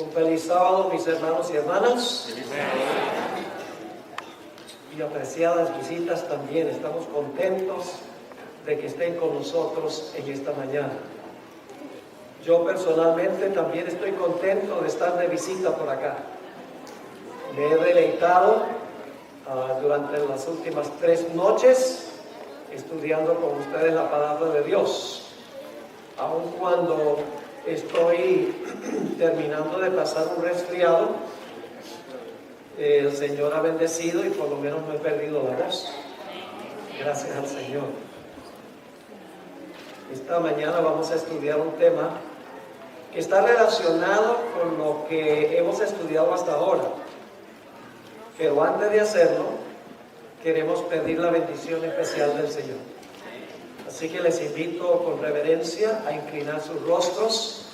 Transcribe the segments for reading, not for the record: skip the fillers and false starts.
Un feliz sábado, mis hermanos y hermanas. Y apreciadas visitas también. Estamos contentos de que estén con nosotros en esta mañana. Yo personalmente también estoy contento de estar de visita por acá. Me he deleitado durante las últimas 3 noches estudiando con ustedes la palabra de Dios. Aun cuando estoy terminando de pasar un resfriado, el Señor ha bendecido y por lo menos no he perdido la voz. Gracias al Señor. Esta mañana vamos a estudiar un tema que está relacionado con lo que hemos estudiado hasta ahora. Pero antes de hacerlo, queremos pedir la bendición especial del Señor. Así que les invito con reverencia a inclinar sus rostros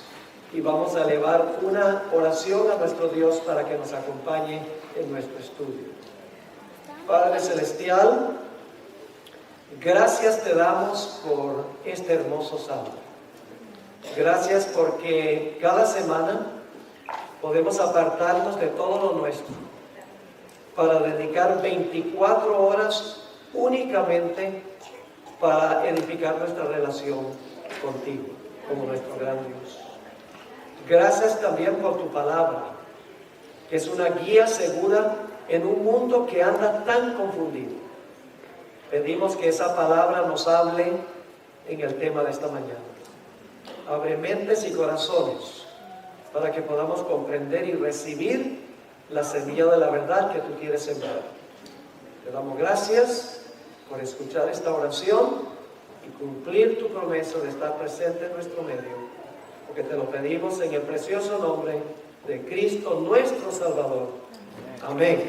y vamos a elevar una oración a nuestro Dios para que nos acompañe en nuestro estudio. Padre Celestial, gracias te damos por este hermoso sábado. Gracias porque cada semana podemos apartarnos de todo lo nuestro para dedicar 24 horas únicamente para edificar nuestra relación contigo como nuestro gran Dios. Gracias también por tu palabra, que es una guía segura en un mundo que anda tan confundido. Pedimos que esa palabra nos hable en el tema de esta mañana. Abre mentes y corazones para que podamos comprender y recibir la semilla de la verdad que tú quieres sembrar. Te damos gracias por escuchar esta oración y cumplir tu promesa de estar presente en nuestro medio, porque te lo pedimos en el precioso nombre de Cristo nuestro Salvador. Amén.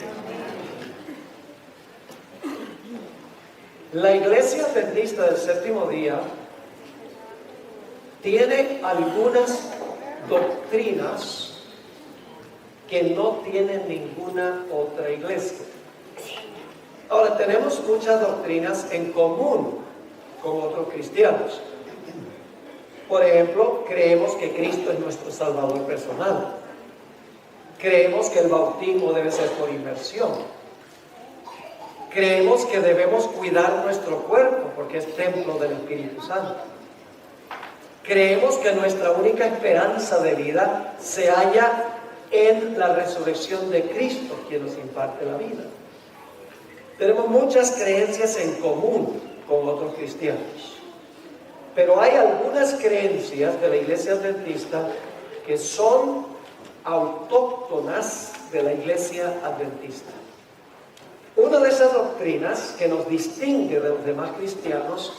La Iglesia Adventista del Séptimo Día tiene algunas doctrinas que no tiene ninguna otra iglesia. Ahora, tenemos muchas doctrinas en común con otros cristianos. Por ejemplo, creemos que Cristo es nuestro Salvador personal. Creemos que el bautismo debe ser por inmersión. Creemos que debemos cuidar nuestro cuerpo porque es templo del Espíritu Santo. Creemos que nuestra única esperanza de vida se halla en la resurrección de Cristo, quien nos imparte la vida. Tenemos muchas creencias en común con otros cristianos, pero hay algunas creencias de la Iglesia Adventista que son autóctonas de la Iglesia Adventista. Una de esas doctrinas que nos distingue de los demás cristianos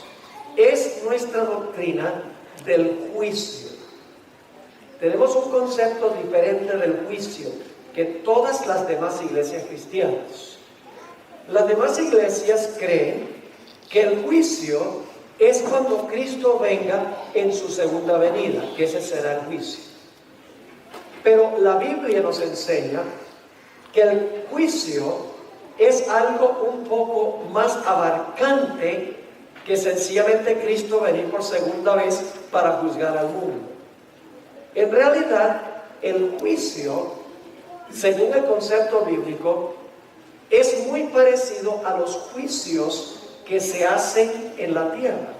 es nuestra doctrina del juicio. Tenemos un concepto diferente del juicio que todas las demás iglesias cristianas. Las demás iglesias creen que el juicio es cuando Cristo venga en su segunda venida, que ese será el juicio. Pero la Biblia nos enseña que el juicio es algo un poco más abarcante que sencillamente Cristo venir por segunda vez para juzgar al mundo. En realidad, el juicio, según el concepto bíblico, es muy parecido a los juicios que se hacen en la tierra.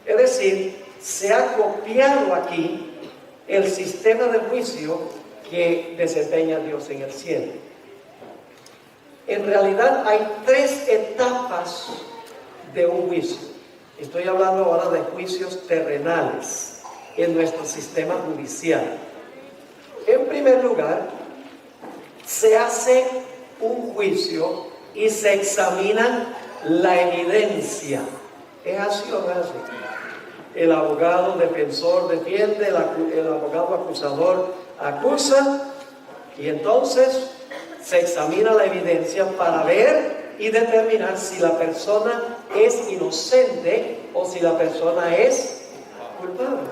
Es decir, se ha copiado aquí el sistema de juicio que desempeña Dios en el cielo. En realidad hay 3 etapas de un juicio. Estoy hablando ahora de juicios terrenales en nuestro sistema judicial. En primer lugar, se hace un juicio y se examina la evidencia. ¿Es así o no es así? El abogado defensor defiende, el abogado acusador acusa, y entonces se examina la evidencia para ver y determinar si la persona es inocente o si la persona es culpable.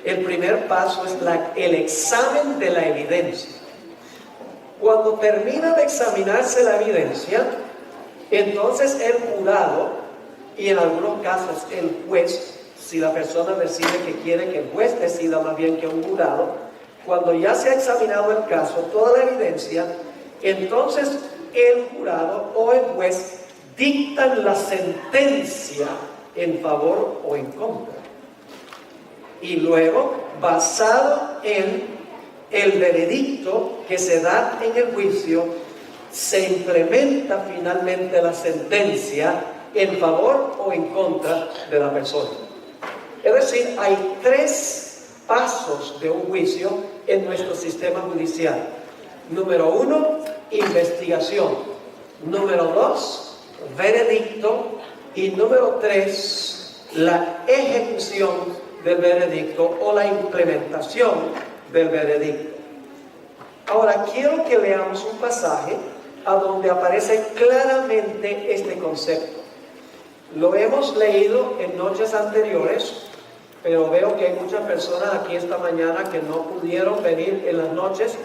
El primer paso es el examen de la evidencia. Cuando termina de examinarse la evidencia, entonces el jurado, y en algunos casos el juez, si la persona decide que quiere que el juez decida más bien que un jurado, Cuando ya se ha examinado el caso, toda la evidencia, entonces el jurado o el juez dictan la sentencia en favor o en contra. Y luego, basado en el veredicto que se da en el juicio, se implementa finalmente la sentencia en favor o en contra de la persona. Es decir, hay 3 pasos de un juicio en nuestro sistema judicial. Número 1, investigación. Número 2, veredicto. Y número 3, la ejecución del veredicto o la implementación del veredicto. Ahora quiero que leamos un pasaje a donde aparece claramente este concepto. Lo hemos leído en noches anteriores, pero veo que hay muchas personas aquí esta mañana que no pudieron venir en las noches.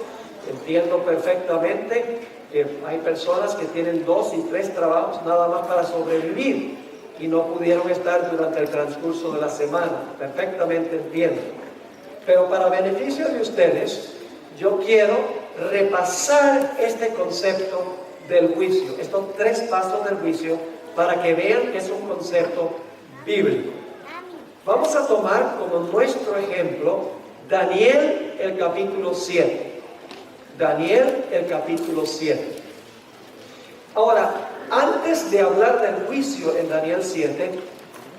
Entiendo perfectamente que hay personas que tienen 2 y 3 trabajos nada más para sobrevivir y no pudieron estar durante el transcurso de la semana. Perfectamente entiendo. Pero para beneficio de ustedes, yo quiero repasar este concepto del juicio, estos 3 pasos del juicio, para que vean que es un concepto bíblico. Vamos a tomar como nuestro ejemplo Daniel el capítulo 7. Daniel el capítulo 7. Ahora, antes de hablar del juicio en Daniel 7,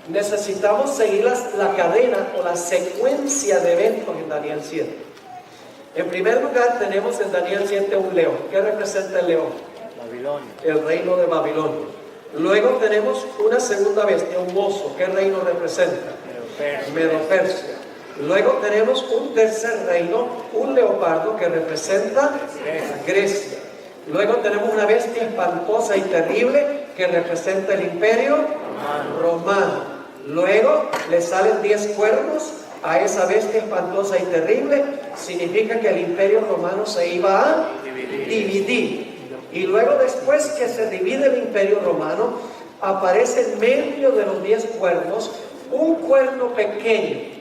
necesitamos seguir la cadena o la secuencia de eventos en Daniel 7. En primer lugar, tenemos en Daniel 7 un león. ¿Qué representa el león? Babilonia. El reino de Babilonia. Luego tenemos una segunda bestia, un oso. ¿Qué reino representa? Medo-Persia. Luego tenemos un tercer reino, un leopardo, que representa a Grecia. Luego tenemos una bestia espantosa y terrible que representa el imperio romano. Luego le salen 10 cuernos a esa bestia espantosa y terrible. Significa que el imperio romano se iba a dividir. Y luego, después que se divide el imperio romano, aparece en medio de los 10 cuernos un cuerno pequeño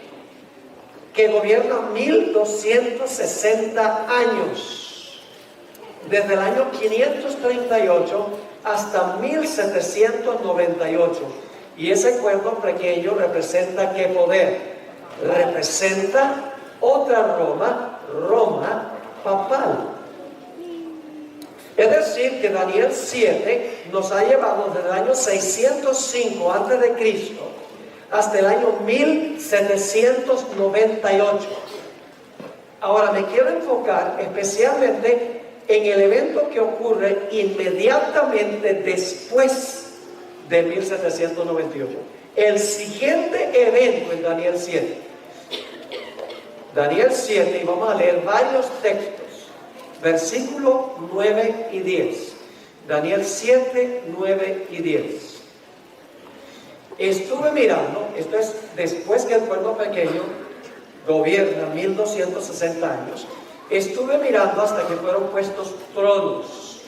que gobierna 1260 años, desde el año 538 hasta 1798. Y ese cuerno pequeño representa ¿qué poder? Representa otra Roma, Roma papal. Es decir, que Daniel 7 nos ha llevado desde el año 605 a.C. hasta el año 1798. Ahora me quiero enfocar especialmente en el evento que ocurre inmediatamente después de 1798. El siguiente evento en Daniel 7. Daniel 7, y vamos a leer varios textos. Versículos 9 y 10. Daniel 7, 9 y 10. Estuve mirando, esto es después que el pueblo pequeño gobierna 1260 años. Estuve mirando hasta que fueron puestos tronos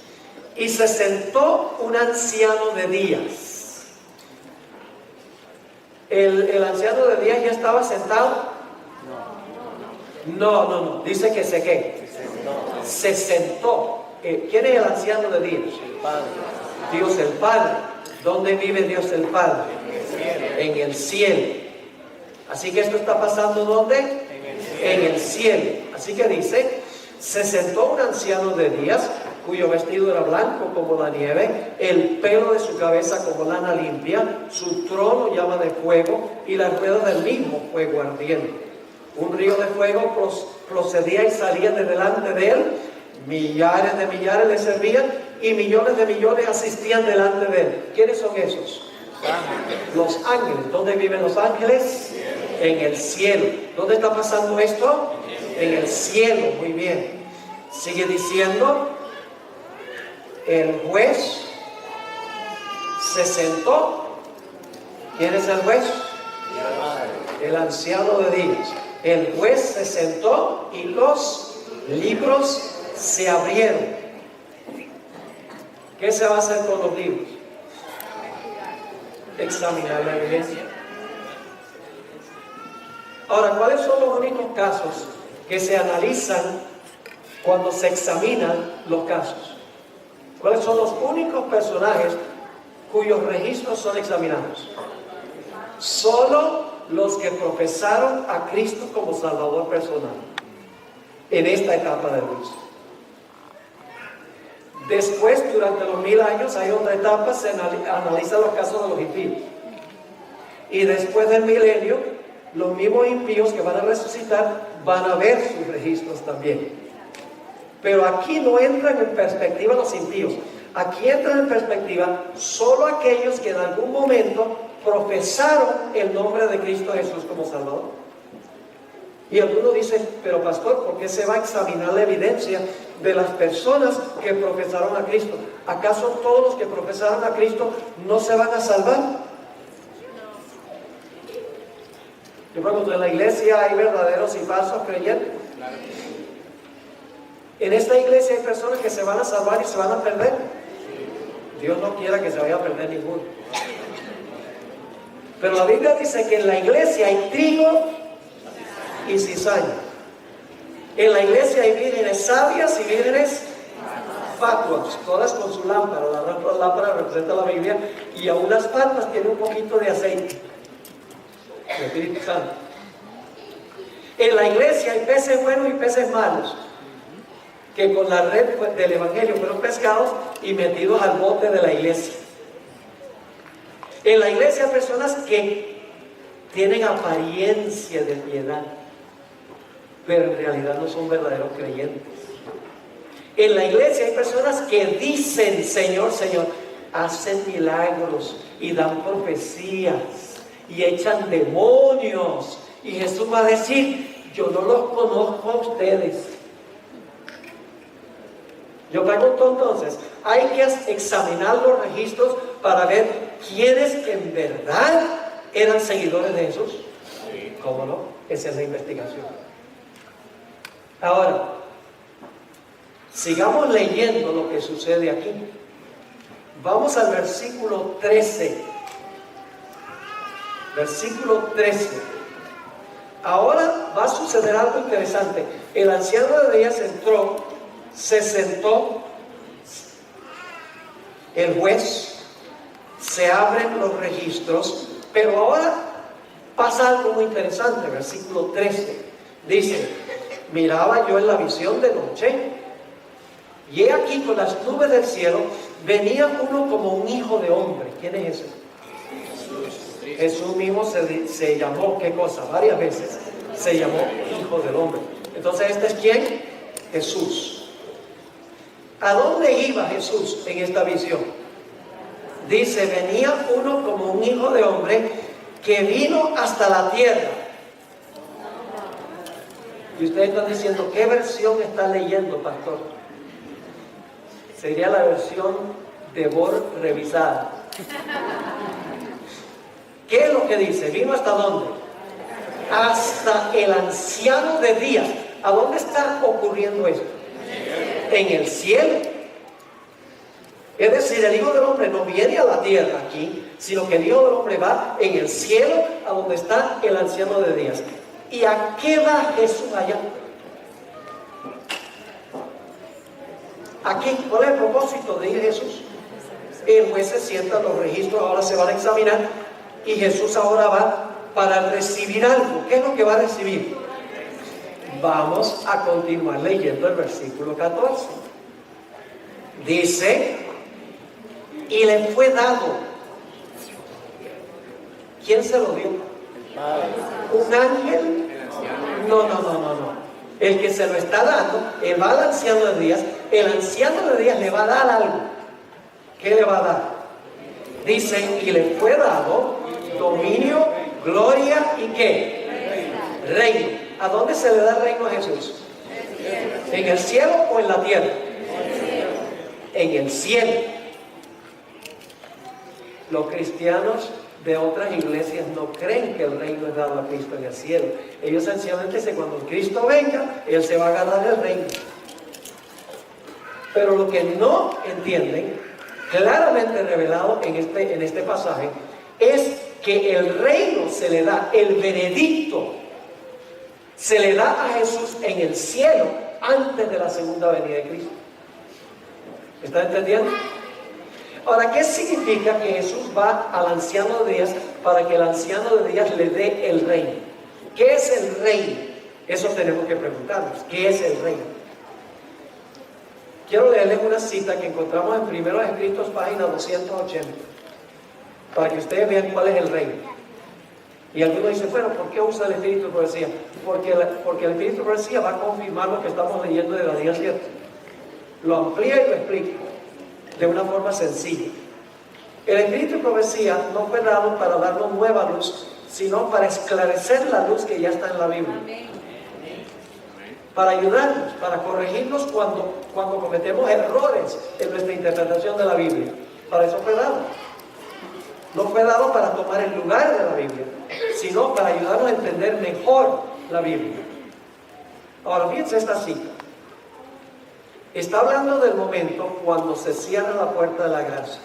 y se sentó un anciano de días. ¿El anciano de días ya estaba sentado? No. Dice que se sentó. ¿Quién es el anciano de días? El Padre. Dios el Padre. ¿Dónde vive Dios el Padre? En el cielo. Así que esto está pasando ¿dónde? En el cielo. Así que dice, se sentó un anciano de días, cuyo vestido era blanco como la nieve, el pelo de su cabeza como lana limpia, su trono llama de fuego y las ruedas del mismo fuego ardiente. Un río de fuego procedía y salía de delante de él. Millares de millares le servían y millones de millones asistían delante de él. ¿Quiénes son esos? Los ángeles. ¿Dónde viven los ángeles? En el cielo. ¿Dónde está pasando esto? En el cielo. Muy bien. Sigue diciendo, el juez se sentó. ¿Quién es el juez? El anciano de días. El juez se sentó y los libros se abrieron. ¿Qué se va a hacer con los libros? Examinar la evidencia. Ahora, ¿cuáles son los únicos casos que se analizan cuando se examinan los casos. ¿Cuáles son los únicos personajes cuyos registros son examinados? Solo los que profesaron a Cristo como Salvador personal en esta etapa de luz. Después, durante los 1000 años, hay otra etapa, se analizan los casos de los impíos. Y después del milenio, los mismos impíos que van a resucitar van a ver sus registros también. Pero aquí no entran en perspectiva los impíos. Aquí entran en perspectiva solo aquellos que en algún momento profesaron el nombre de Cristo Jesús como Salvador. Y algunos dicen, pero pastor, ¿por qué se va a examinar la evidencia de las personas que profesaron a Cristo? ¿Acaso todos los que profesaron a Cristo no se van a salvar? Yo pregunto, ¿en la iglesia hay verdaderos y falsos creyentes? En esta iglesia hay personas que se van a salvar y se van a perder. Dios no quiera que se vaya a perder ninguno. Pero la Biblia dice que en la iglesia hay trigo y cizaña. En la iglesia hay vírgenes sabias y vírgenes fatuas, todas con su lámpara. La lámpara representa la Biblia, y aún las palmas tienen un poquito de aceite, el Espíritu Santo. En la iglesia hay peces buenos y peces malos, que con la red del Evangelio fueron pescados y metidos al bote de la iglesia. En la iglesia hay personas que tienen apariencia de piedad, pero en realidad no son verdaderos creyentes. En la iglesia hay personas que dicen Señor, Señor, hacen milagros y dan profecías y echan demonios, y Jesús va a decir, yo no los conozco a ustedes. Yo pregunto entonces, hay que examinar los registros para ver quiénes en verdad eran seguidores de Jesús. ¿Cómo no? Esa es la investigación. Ahora, sigamos leyendo lo que sucede aquí. Vamos al versículo 13. Versículo 13. Ahora va a suceder algo interesante. El anciano de días entró, se sentó, el juez, se abren los registros, pero ahora pasa algo muy interesante. Versículo 13 dice, miraba yo en la visión de noche, y he aquí con las nubes del cielo venía uno como un hijo de hombre. ¿Quién es ese? Jesús mismo se llamó, ¿qué cosa? Varias veces se llamó hijo del hombre. Entonces, ¿este es quién? Jesús. ¿A dónde iba Jesús en esta visión? Dice, venía uno como un hijo de hombre que vino hasta la tierra. Y ustedes están diciendo, ¿qué versión está leyendo, pastor? Sería la versión de Bor revisada. ¿Qué es lo que dice? ¿Vino hasta dónde? Hasta el anciano de días. ¿A dónde está ocurriendo esto? En el cielo. Es decir, el Hijo del Hombre no viene a la tierra aquí, sino que el Hijo del Hombre va en el cielo a donde está el anciano de días. ¿Y a qué va Jesús allá? Aquí, ¿cuál es el propósito de ir Jesús? El juez se sienta, los registros ahora se van a examinar, y Jesús ahora va para recibir algo. ¿Qué es lo que va a recibir? Vamos a continuar leyendo el versículo 14. Dice, y le fue dado. ¿Quién se lo dio? ¿Un ángel? No. El que se lo está dando, él va al anciano de días, el anciano de días le va a dar algo. ¿Qué le va a dar? Dice, y le fue dado dominio, gloria y ¿qué? Reino. ¿A dónde se le da reino a Jesús? ¿En el cielo o en la tierra? En el cielo. Los cristianos de otras iglesias no creen que el reino es dado a Cristo en el cielo. Ellos sencillamente dicen, cuando Cristo venga, Él se va a agarrar el reino. Pero lo que no entienden, claramente revelado en este pasaje, es que el reino se le da, el veredicto se le da a Jesús en el cielo antes de la segunda venida de Cristo. ¿Está entendiendo? Ahora, ¿qué significa que Jesús va al anciano de días para que el anciano de días le dé el reino? ¿Qué es el reino? Eso tenemos que preguntarnos. ¿Qué es el reino? Quiero leerles una cita que encontramos en Primeros Escritos, página 280, para que ustedes vean cuál es el reino. Y algunos dicen, bueno, ¿por qué usa el Espíritu de profecía? Porque el Espíritu de profecía va a confirmar lo que estamos leyendo de Daniel 7. Lo amplía y lo explica de una forma sencilla. El Espíritu de profecía no fue dado para darnos nueva luz, sino para esclarecer la luz que ya está en la Biblia. Para ayudarnos, para corregirnos cuando cometemos errores en nuestra interpretación de la Biblia. Para eso fue dado. No fue dado para tomar el lugar de la Biblia, sino para ayudarnos a entender mejor la Biblia. Ahora, fíjense esta cita. Está hablando del momento cuando se cierra la puerta de la gracia,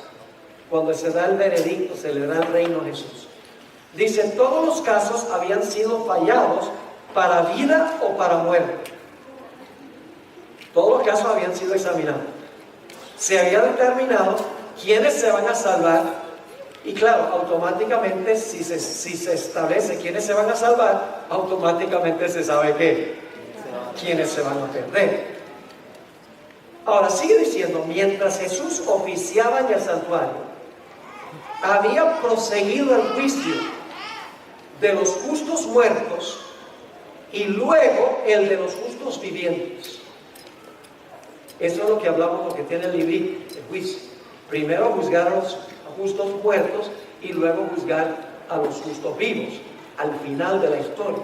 cuando se da el veredicto, se le da el reino a Jesús. Dice, todos los casos habían sido fallados para vida o para muerte. Todos los casos habían sido examinados. Se había determinado quiénes se van a salvar. Y claro, automáticamente, si se establece quiénes se van a salvar, automáticamente se sabe quiénes se van a perder. Ahora, sigue diciendo, mientras Jesús oficiaba en el santuario, había proseguido el juicio de los justos muertos y luego el de los justos vivientes. Eso es lo que hablamos, lo que tiene el librito, el juicio. Primero juzgar a los justos muertos y luego juzgar a los justos vivos, al final de la historia.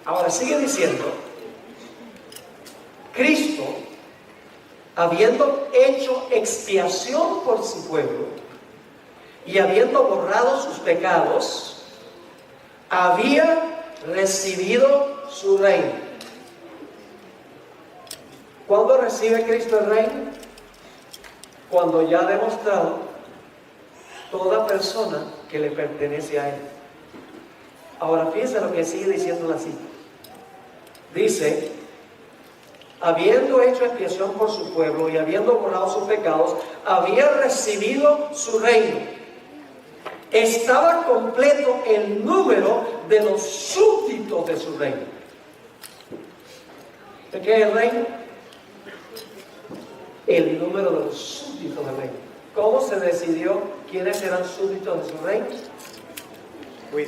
Ahora sigue diciendo, Cristo, habiendo hecho expiación por su pueblo y habiendo borrado sus pecados, había recibido su reino. ¿Cuándo recibe Cristo el reino? Cuando ya ha demostrado toda persona que le pertenece a Él. Ahora fíjense lo que sigue diciendo la cita. Dice, habiendo hecho expiación por su pueblo y habiendo borrado sus pecados, había recibido su reino. Estaba completo el número de los súbditos de su reino. ¿De qué es el reino? El número de los súbditos del reino. ¿Cómo se decidió quiénes eran súbditos de su reino?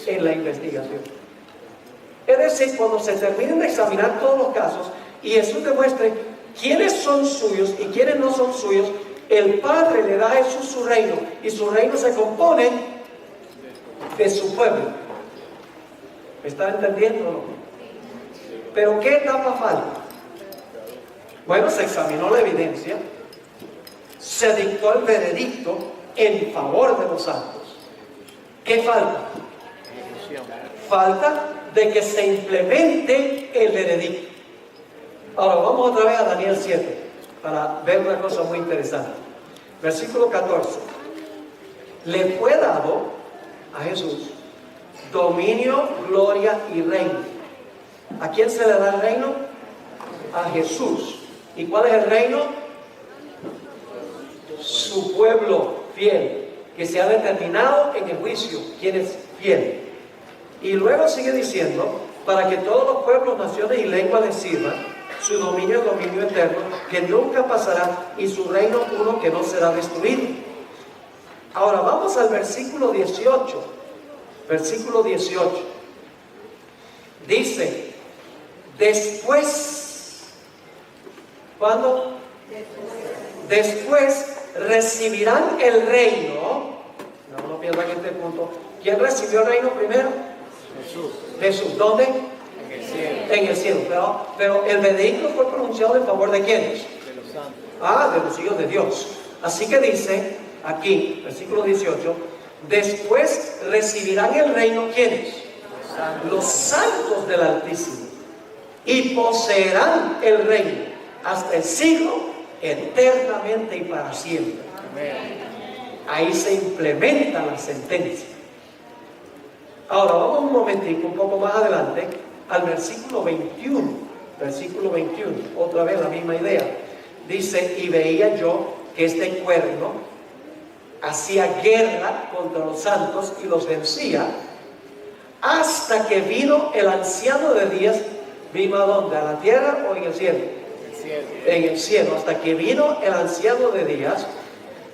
En la investigación. Es decir, cuando se terminen de examinar todos los casos y Jesús demuestre quiénes son suyos y quiénes no son suyos, el Padre le da a Jesús su reino y su reino se compone de su pueblo. ¿Me están entendiendo o no? Pero ¿qué etapa falta? Bueno, se examinó la evidencia, se dictó el veredicto en favor de los santos. ¿Qué falta? Falta de que se implemente el veredicto. Ahora vamos otra vez a Daniel 7 para ver una cosa muy interesante. Versículo 14. Le fue dado a Jesús dominio, gloria y reino. ¿A quién se le da el reino? A Jesús. ¿Y cuál es el reino? Su pueblo fiel, que se ha determinado en el juicio quién es fiel. Y luego sigue diciendo, para que todos los pueblos, naciones y lenguas le sirvan, su dominio es dominio eterno, que nunca pasará, y su reino uno que no será destruido. Ahora vamos al versículo 18. Versículo 18. Dice, después, ¿cuándo? Después recibirán el reino. No pierdan este punto. ¿Quién recibió el reino primero? Jesús. ¿Dónde? En el cielo. En el cielo. Pero el veredicto fue pronunciado en favor de ¿quiénes? De los santos. De los hijos de Dios. Así que dice aquí, versículo 18, después recibirán el reino ¿quiénes? Los santos del Altísimo. Y poseerán el reino hasta el siglo, eternamente y para siempre. Amén. Ahí se implementa la sentencia. Ahora vamos un momentico, un poco más adelante, al versículo 21. Versículo 21, otra vez la misma idea. Dice, y veía yo que este cuerno hacía guerra contra los santos y los vencía, hasta que vino el anciano de días. ¿Vino a dónde? ¿A la tierra o en el cielo? En el cielo, hasta que vino el anciano de días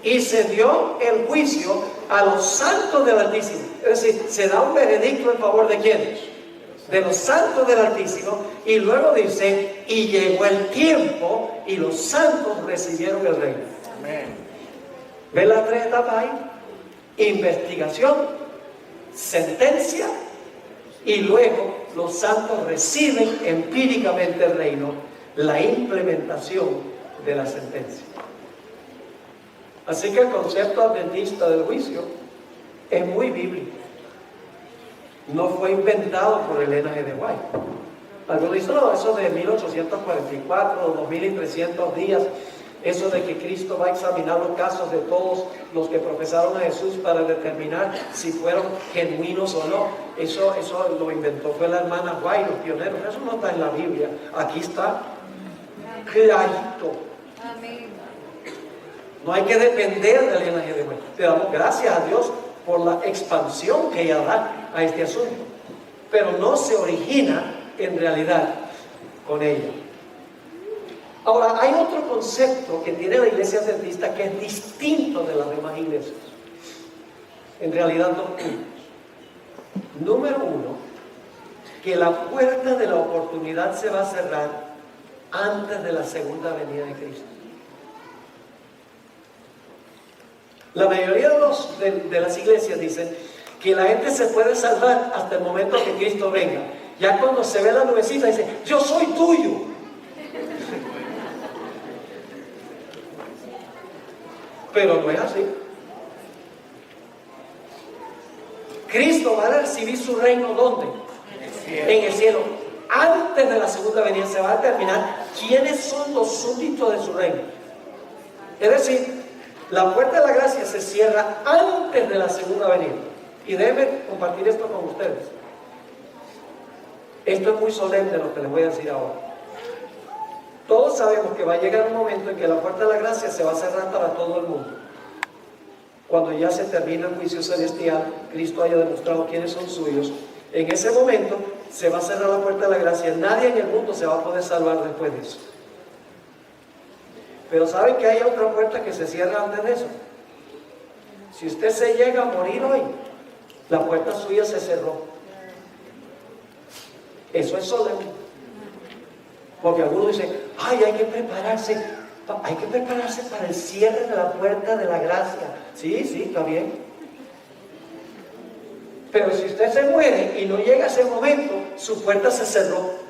y se dio el juicio a los santos del Altísimo. Es decir, se da un veredicto en favor de ¿quiénes? De los santos del Altísimo. Y luego dice, y llegó el tiempo y los santos recibieron el reino. Amén. ¿Ven las tres etapas ahí? Investigación, sentencia, y luego los santos reciben empíricamente el reino, la implementación de la sentencia. Así que el concepto adventista del juicio es muy bíblico. No fue inventado por Elena G. de White. Algunos dicen, no, eso de 1844, 2300 días, eso de que Cristo va a examinar los casos de todos los que profesaron a Jesús para determinar si fueron genuinos o no, eso lo inventó fue la hermana White, los pioneros. Eso no está en la Biblia. Aquí está clarito. Amén. No hay que depender de Elena G. de White. Le damos gracias a Dios por la expansión que ella da a este asunto, pero no se origina en realidad con ella. Ahora, hay otro concepto que tiene la iglesia adventista que es distinto de las demás iglesias. En realidad, dos puntos. Número uno, que la puerta de la oportunidad se va a cerrar antes de la segunda venida de Cristo. La mayoría de las iglesias dicen que la gente se puede salvar hasta el momento que Cristo venga. Ya cuando se ve la nubecita dice, yo soy tuyo. Pero no es así. Cristo va a recibir su reino ¿dónde? En el cielo. Antes de la segunda venida se va a determinar quiénes son los súbditos de su reino. Es decir, la puerta de la gracia se cierra antes de la segunda venida. Y déjenme compartir esto con ustedes. Esto es muy solemne lo que les voy a decir ahora. Todos sabemos que va a llegar un momento en que la puerta de la gracia se va a cerrar para todo el mundo. Cuando ya se termina el juicio celestial, Cristo haya demostrado quiénes son suyos. En ese momento se va a cerrar la puerta de la gracia. Nadie en el mundo se va a poder salvar después de eso. Pero ¿saben que hay otra puerta que se cierra antes de eso? Si usted se llega a morir hoy, la puerta suya se cerró. Eso es solemne. Porque algunos dicen, ay, hay que prepararse para el cierre de la puerta de la gracia. Sí, está bien. Pero si usted se muere y no llega a ese momento, su puerta se cerró.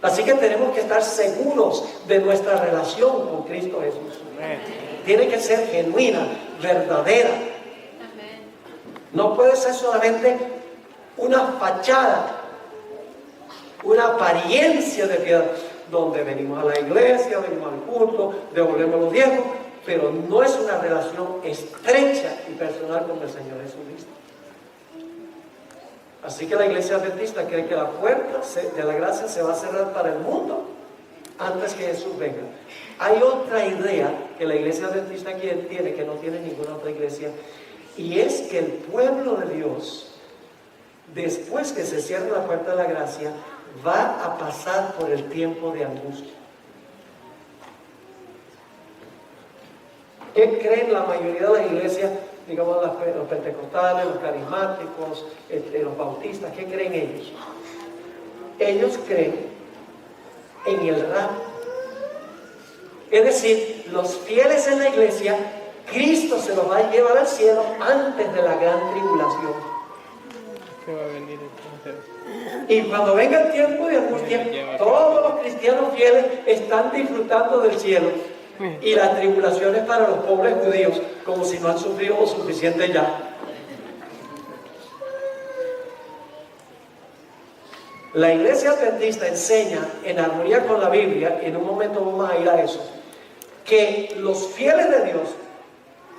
Así que tenemos que estar seguros de nuestra relación con Cristo Jesús. Tiene que ser genuina, verdadera. No puede ser solamente una fachada, una apariencia de piedad, donde venimos a la iglesia, venimos al culto, devolvemos los diezmos, pero no es una relación estrecha y personal con el Señor Jesucristo. Así que la iglesia adventista cree que la puerta de la gracia se va a cerrar para el mundo antes que Jesús venga. Hay otra idea que la iglesia adventista tiene, que no tiene ninguna otra iglesia, y es que el pueblo de Dios, después que se cierre la puerta de la gracia, va a pasar por el tiempo de angustia. ¿Qué creen la mayoría de las iglesias? Digamos los pentecostales, los carismáticos, los bautistas, ¿qué creen ellos? Ellos creen en el rapto. Es decir, los fieles en la iglesia, Cristo se los va a llevar al cielo antes de la gran tribulación. Que va a venir entonces. Y cuando venga el tiempo de angustia, todos los cristianos fieles están disfrutando del cielo. Y la tribulación es para los pobres judíos, como si no han sufrido lo suficiente ya. La iglesia adventista enseña, en armonía con la Biblia, y en un momento vamos a ir a eso, que los fieles de Dios,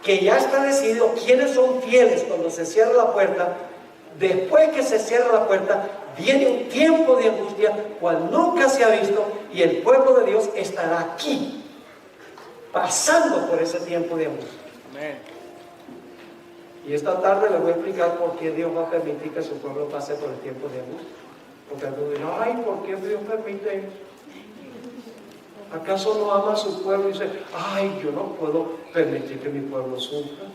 que ya está decidido quiénes son fieles cuando se cierra la puerta, Después que se cierra la puerta, viene un tiempo de angustia cual nunca se ha visto, y el pueblo de Dios estará aquí, pasando por ese tiempo de angustia. Amén. Y esta tarde les voy a explicar por qué Dios va a permitir que su pueblo pase por el tiempo de angustia. Porque algunos dicen, ay, ¿por qué Dios permite eso? ¿Acaso no ama a su pueblo? Y dice, ay, yo no puedo permitir que mi pueblo sufra.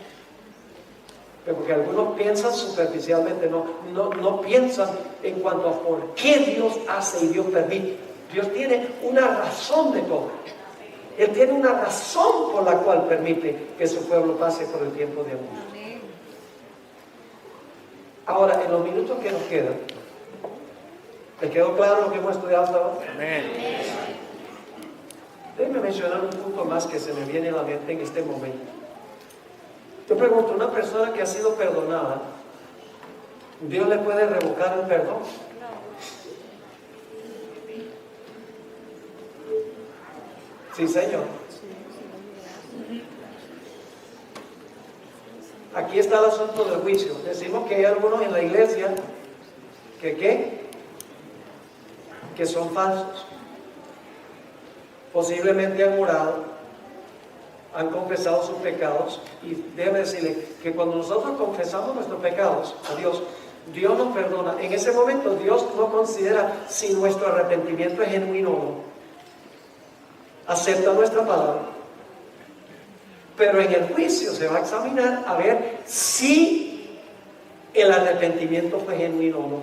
Pero porque algunos piensan superficialmente, no piensan en cuanto a por qué Dios hace y Dios permite. Dios tiene una razón de todo. Él tiene una razón por la cual permite que su pueblo pase por el tiempo de angustia. Ahora, en los minutos que nos quedan, ¿les quedó claro lo que hemos estudiado hasta ahora? Amén. Déjenme mencionar un punto más que se me viene a la mente en este momento. Yo pregunto, una persona que ha sido perdonada, ¿Dios le puede revocar el perdón? Sí, Señor. Aquí está el asunto del juicio. Decimos que hay algunos en la iglesia que son falsos. Posiblemente han orado, han confesado sus pecados, y déjeme decirle que cuando nosotros confesamos nuestros pecados a Dios, Dios nos perdona. En ese momento Dios no considera si nuestro arrepentimiento es genuino o no. Acepta nuestra palabra, pero en el juicio se va a examinar a ver si el arrepentimiento fue genuino o no.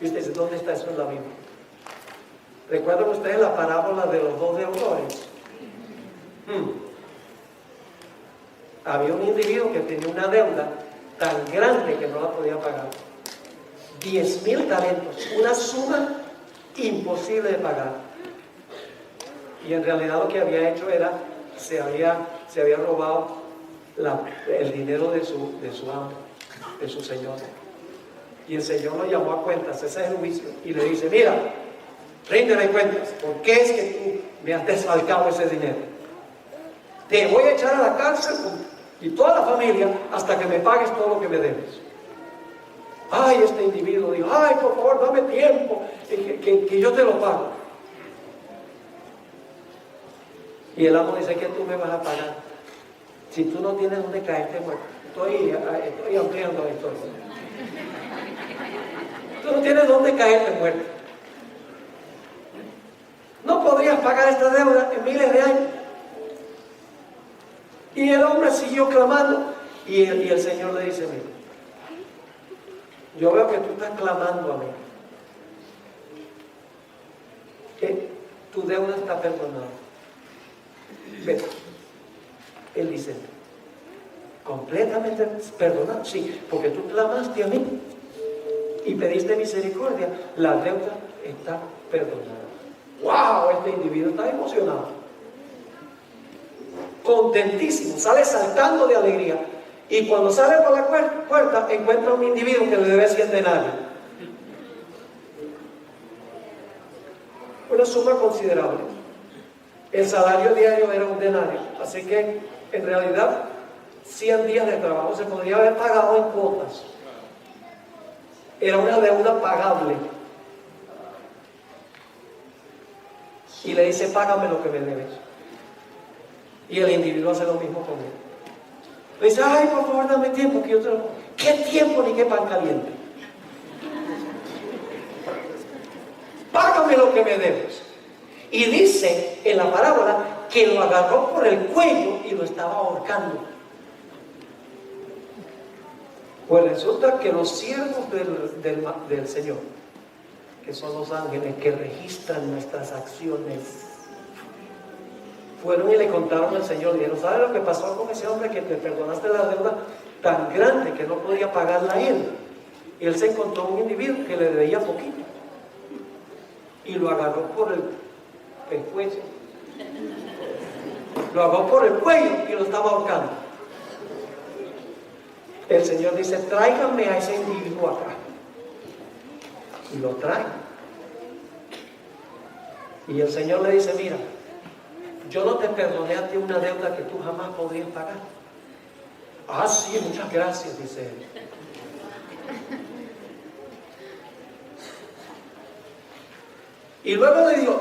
Y usted dice, ¿dónde está eso en la Biblia? ¿Recuerdan ustedes la parábola de los dos deudores? Había un individuo que tenía una deuda tan grande que no la podía pagar. 10,000 talentos, una suma imposible de pagar. Y en realidad lo que había hecho era, se había robado el dinero de su amo, de su señor. Y el Señor lo llamó a cuentas, ese es el juicio, y le dice, mira, ríndeme cuentas, ¿por qué es que tú me has desfalcado ese dinero? Te voy a echar a la cárcel y toda la familia hasta que me pagues todo lo que me debes. Ay, este individuo dijo, ay, por favor, dame tiempo, que yo te lo pago. Y el amo dice, que tú me vas a pagar si tú no tienes dónde caerte muerto. Estoy ampliando la historia. Tú no tienes dónde caerte muerto. No podrías pagar esta deuda en miles de años. Y el hombre siguió clamando, y el Señor le dice, mira, yo veo que tú estás clamando a mí, que tu deuda está perdonada. Vete. Él dice, completamente perdonado, sí, porque tú clamaste a mí y pediste misericordia, la deuda está perdonada. ¡Wow! Este individuo está emocionado, contentísimo, sale saltando de alegría, y cuando sale por la puerta encuentra un individuo que le debe 100 denarios, una suma considerable. El salario diario era 1 denario, así que en realidad 100 días de trabajo se podría haber pagado en cuotas. Era una deuda pagable. Y le dice, págame lo que me debes. Y el individuo hace lo mismo con él. Le dice, ay, por favor, dame tiempo que yo te lo... ¿Qué tiempo ni qué pan caliente? Págame lo que me debes. Y dice en la parábola que lo agarró por el cuello y lo estaba ahorcando. Pues resulta que los siervos del Señor, que son los ángeles que registran nuestras acciones, fueron y le contaron al Señor, le dijeron, ¿sabes lo que pasó con ese hombre que te perdonaste la deuda tan grande que no podía pagarla él? Y él se encontró un individuo que le debía poquito y lo agarró por el pescuezo, lo agarró por el cuello y lo estaba ahorcando. El Señor dice, tráiganme a ese individuo acá. Y lo traen. Y el Señor le dice, mira, yo no te perdoné a ti una deuda que tú jamás podrías pagar. Ah, sí, muchas gracias, dice él. Y luego le dijo,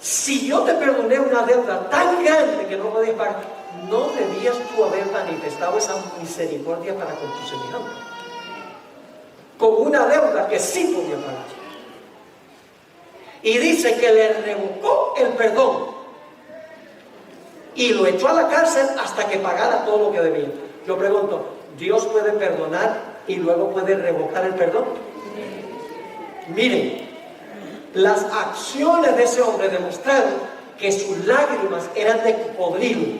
si yo te perdoné una deuda tan grande que no podías pagar, ¿no debías tú haber manifestado esa misericordia para con tu semejante? Con una deuda que sí podía pagar. Y dice que le revocó el perdón y lo echó a la cárcel hasta que pagara todo lo que debía. Yo pregunto, ¿Dios puede perdonar y luego puede revocar el perdón? Miren, las acciones de ese hombre demostraron que sus lágrimas eran de cocodrilo.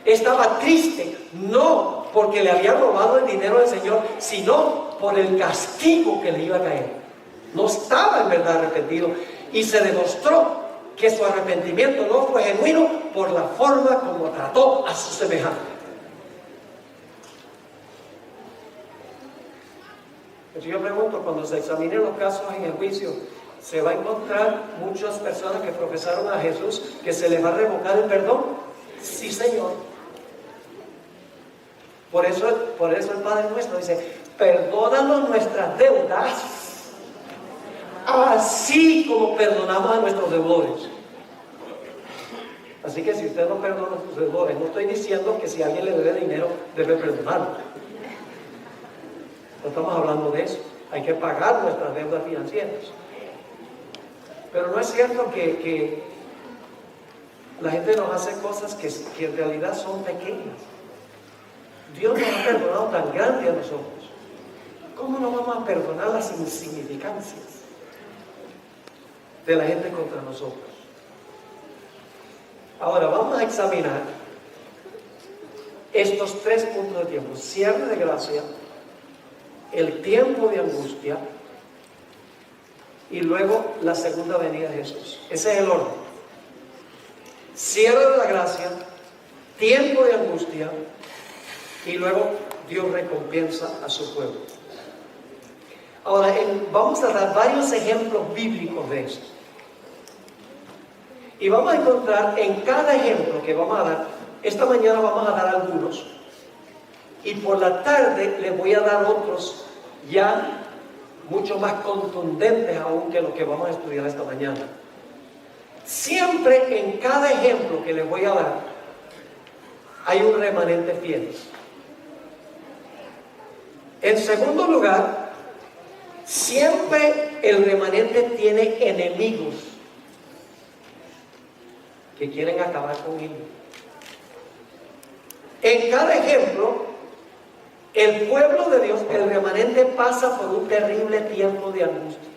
Estaba triste, no porque le había robado el dinero del Señor, sino por el castigo que le iba a caer. No estaba en verdad arrepentido, y se demostró que su arrepentimiento no fue genuino por la forma como trató a su semejante. Entonces yo pregunto, cuando se examinen los casos en el juicio, ¿se va a encontrar muchas personas que profesaron a Jesús que se les va a revocar el perdón? Sí, Señor. Por eso el Padre nuestro dice, perdónanos nuestras deudas, así como perdonamos a nuestros deudores. Así que si usted no perdona a sus deudores, no estoy diciendo que si alguien le debe dinero, debe perdonarlo. No estamos hablando de eso. Hay que pagar nuestras deudas financieras. Pero no es cierto que la gente nos hace cosas que en realidad son pequeñas. Dios nos ha perdonado tan grande a nosotros. ¿Cómo no vamos a perdonar las insignificancias de la gente contra nosotros? Ahora vamos a examinar estos 3 puntos de tiempo: cierre de gracia, el tiempo de angustia y luego la segunda venida de Jesús. Ese es el orden: cierre de la gracia, tiempo de angustia y luego Dios recompensa a su pueblo. Ahora vamos a dar varios ejemplos bíblicos de esto. Y vamos a encontrar en cada ejemplo que vamos a dar, esta mañana vamos a dar algunos, y por la tarde les voy a dar otros ya mucho más contundentes aún que los que vamos a estudiar esta mañana. Siempre en cada ejemplo que les voy a dar hay un remanente fiel. En segundo lugar, siempre el remanente tiene enemigos que quieren acabar con él. En cada ejemplo, el pueblo de Dios, el remanente, pasa por un terrible tiempo de angustia.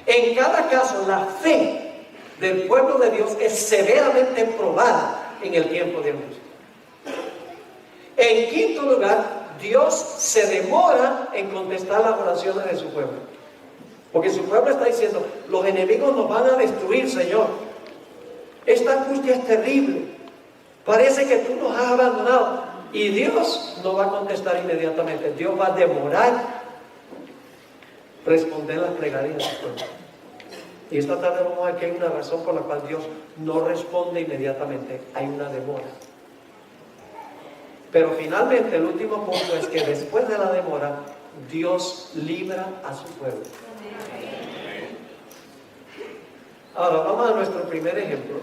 En cada caso, la fe del pueblo de Dios es severamente probada en el tiempo de angustia. En quinto lugar, Dios se demora en contestar las oraciones de su pueblo. Porque su pueblo está diciendo, los enemigos nos van a destruir, Señor. Esta angustia es terrible. Parece que tú nos has abandonado. Y Dios no va a contestar inmediatamente. Dios va a demorar responder las plegarias de su pueblo. Y esta tarde vamos a ver que hay una razón por la cual Dios no responde inmediatamente. Hay una demora. Pero finalmente el último punto es que después de la demora, Dios libra a su pueblo. Ahora vamos a nuestro primer ejemplo.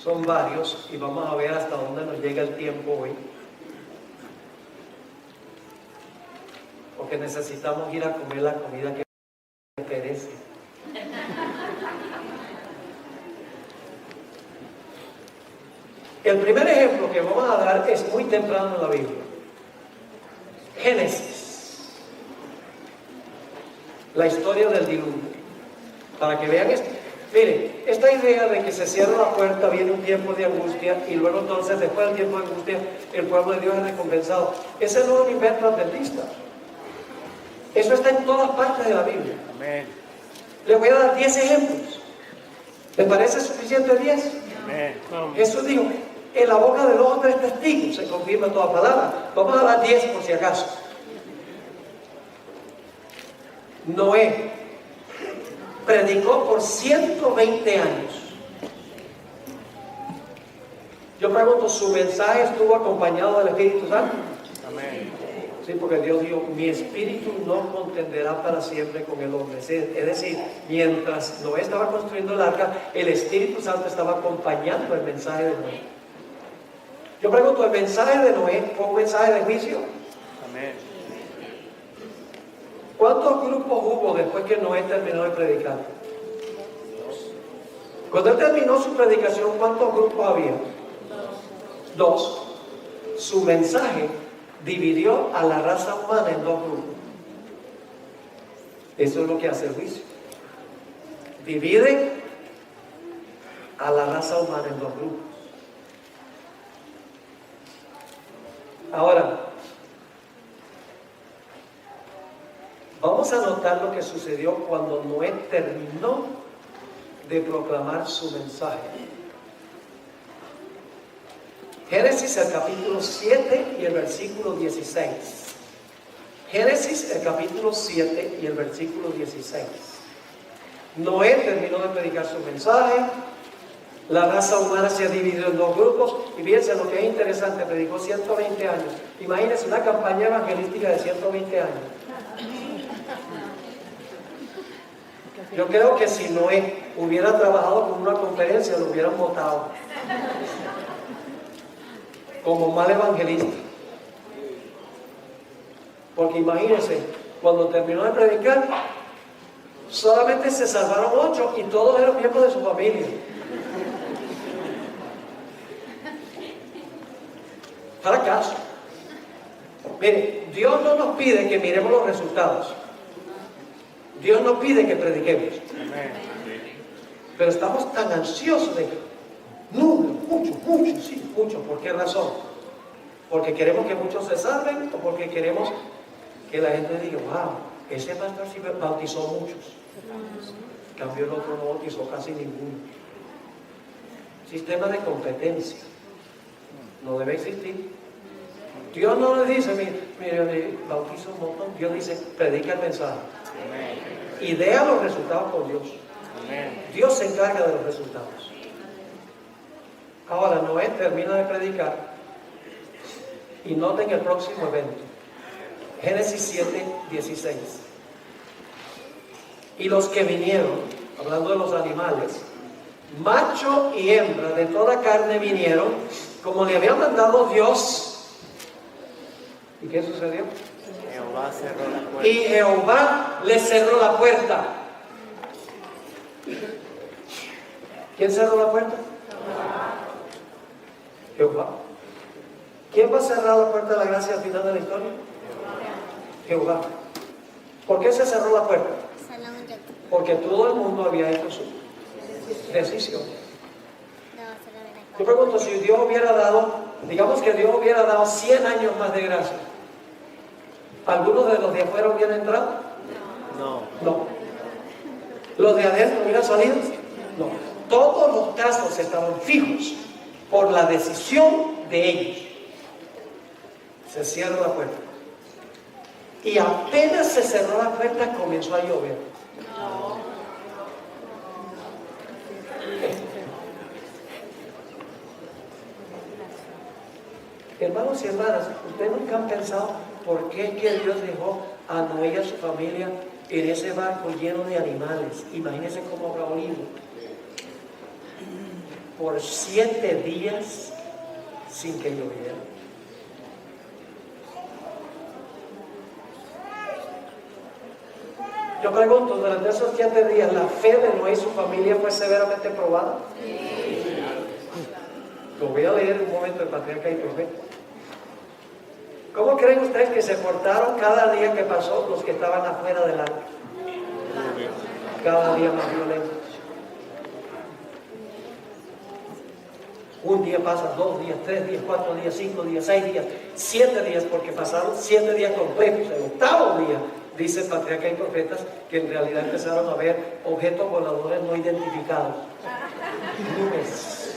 Son varios y vamos a ver hasta dónde nos llega el tiempo hoy. Porque necesitamos ir a comer la comida que perece. El primer ejemplo que vamos a dar es muy temprano en la Biblia. Génesis. La historia del diluvio. Para que vean esto. Miren, esta idea de que se cierra la puerta, viene un tiempo de angustia y luego entonces después del tiempo de angustia el pueblo de Dios es recompensado. Ese no es un invento adventista. Eso está en todas partes de la Biblia. Amén. Les voy a dar 10 ejemplos. ¿Les parece suficiente 10? Amén. Jesús dijo, en la boca de 2 o 3 testigos se confirma toda palabra. Vamos a dar 10 por si acaso. Noé predicó por 120 años. Yo pregunto, ¿su mensaje estuvo acompañado del Espíritu Santo? Amén. Sí, porque Dios dijo, mi espíritu no contenderá para siempre con el hombre. Es decir, mientras Noé estaba construyendo el arca, el Espíritu Santo estaba acompañando el mensaje de Noé. Yo pregunto, ¿el mensaje de Noé fue un mensaje de juicio? Amén. ¿Cuántos grupos hubo después que Noé terminó de predicar? Cuando él terminó su predicación, ¿cuántos grupos había? Dos. Su mensaje dividió a la raza humana en dos grupos. Eso es lo que hace el juicio. Divide a la raza humana en dos grupos. Ahora, vamos a notar lo que sucedió cuando Noé terminó de proclamar su mensaje. Génesis, el capítulo 7 y el versículo 16. Génesis, el capítulo 7 y el versículo 16. Noé terminó de predicar su mensaje. La raza humana se ha dividido en dos grupos. Y fíjense lo que es interesante, predicó 120 años. Imagínense una campaña evangelística de 120 años. Yo creo que si Noé hubiera trabajado con una conferencia, lo hubieran votado como mal evangelista. Porque imagínense, cuando terminó de predicar, solamente se salvaron 8 y todos eran miembros de su familia. Fracaso. Mire, Dios no nos pide que miremos los resultados. Dios nos pide que prediquemos. Pero estamos tan ansiosos de números, muchos, sí, muchos. ¿Por qué razón? ¿Porque queremos que muchos se salven o porque queremos que la gente diga, wow, ese pastor sí bautizó muchos? En cambio el otro no bautizó casi ninguno. Sistema de competencia no debe existir. Dios no le dice, mire, bautizo un montón. Dios dice, predica el mensaje. Y deja los resultados por Dios. Dios se encarga de los resultados. Ahora Noé termina de predicar y noten el próximo evento. Génesis 7, 16. Y los que vinieron, hablando de los animales, macho y hembra de toda carne vinieron, como le había mandado Dios. ¿Y qué sucedió? Jehová cerró la puerta. Y Jehová le cerró la puerta. ¿Quién cerró la puerta? Jehová. ¿Quién va a cerrar la puerta de la gracia al final de la historia? Jehová. ¿Por qué se cerró la puerta? Porque todo el mundo había hecho su decisión. Yo pregunto, si Dios hubiera dado, digamos que Dios hubiera dado 100 años más de gracia, ¿algunos de los de afuera hubieran entrado? No. ¿Los de adentro hubieran salido? No. Todos los casos estaban fijos por la decisión de ellos. Se cierra la puerta. Y apenas se cerró la puerta, comenzó a llover. Hermanos y hermanas, ¿ustedes nunca han pensado por qué es que Dios dejó a Noé y a su familia en ese barco lleno de animales? Imagínense cómo habrá olido. Por 7 días sin que lloviera. Yo pregunto, durante esos 7 días, ¿la fe de Noé y su familia fue severamente probada? Lo voy a leer en un momento de Patriarca y Profeta. ¿Cómo creen ustedes que se portaron cada día que pasó los que estaban afuera del arca? Cada día más violentos. Un día pasa, 2 días, 3 días, 4 días, 5 días, 6 días, 7 días, porque pasaron 7 días completos. El 8º día, dice Patriarca y Profetas, que en realidad empezaron a ver objetos voladores no identificados. Nubes.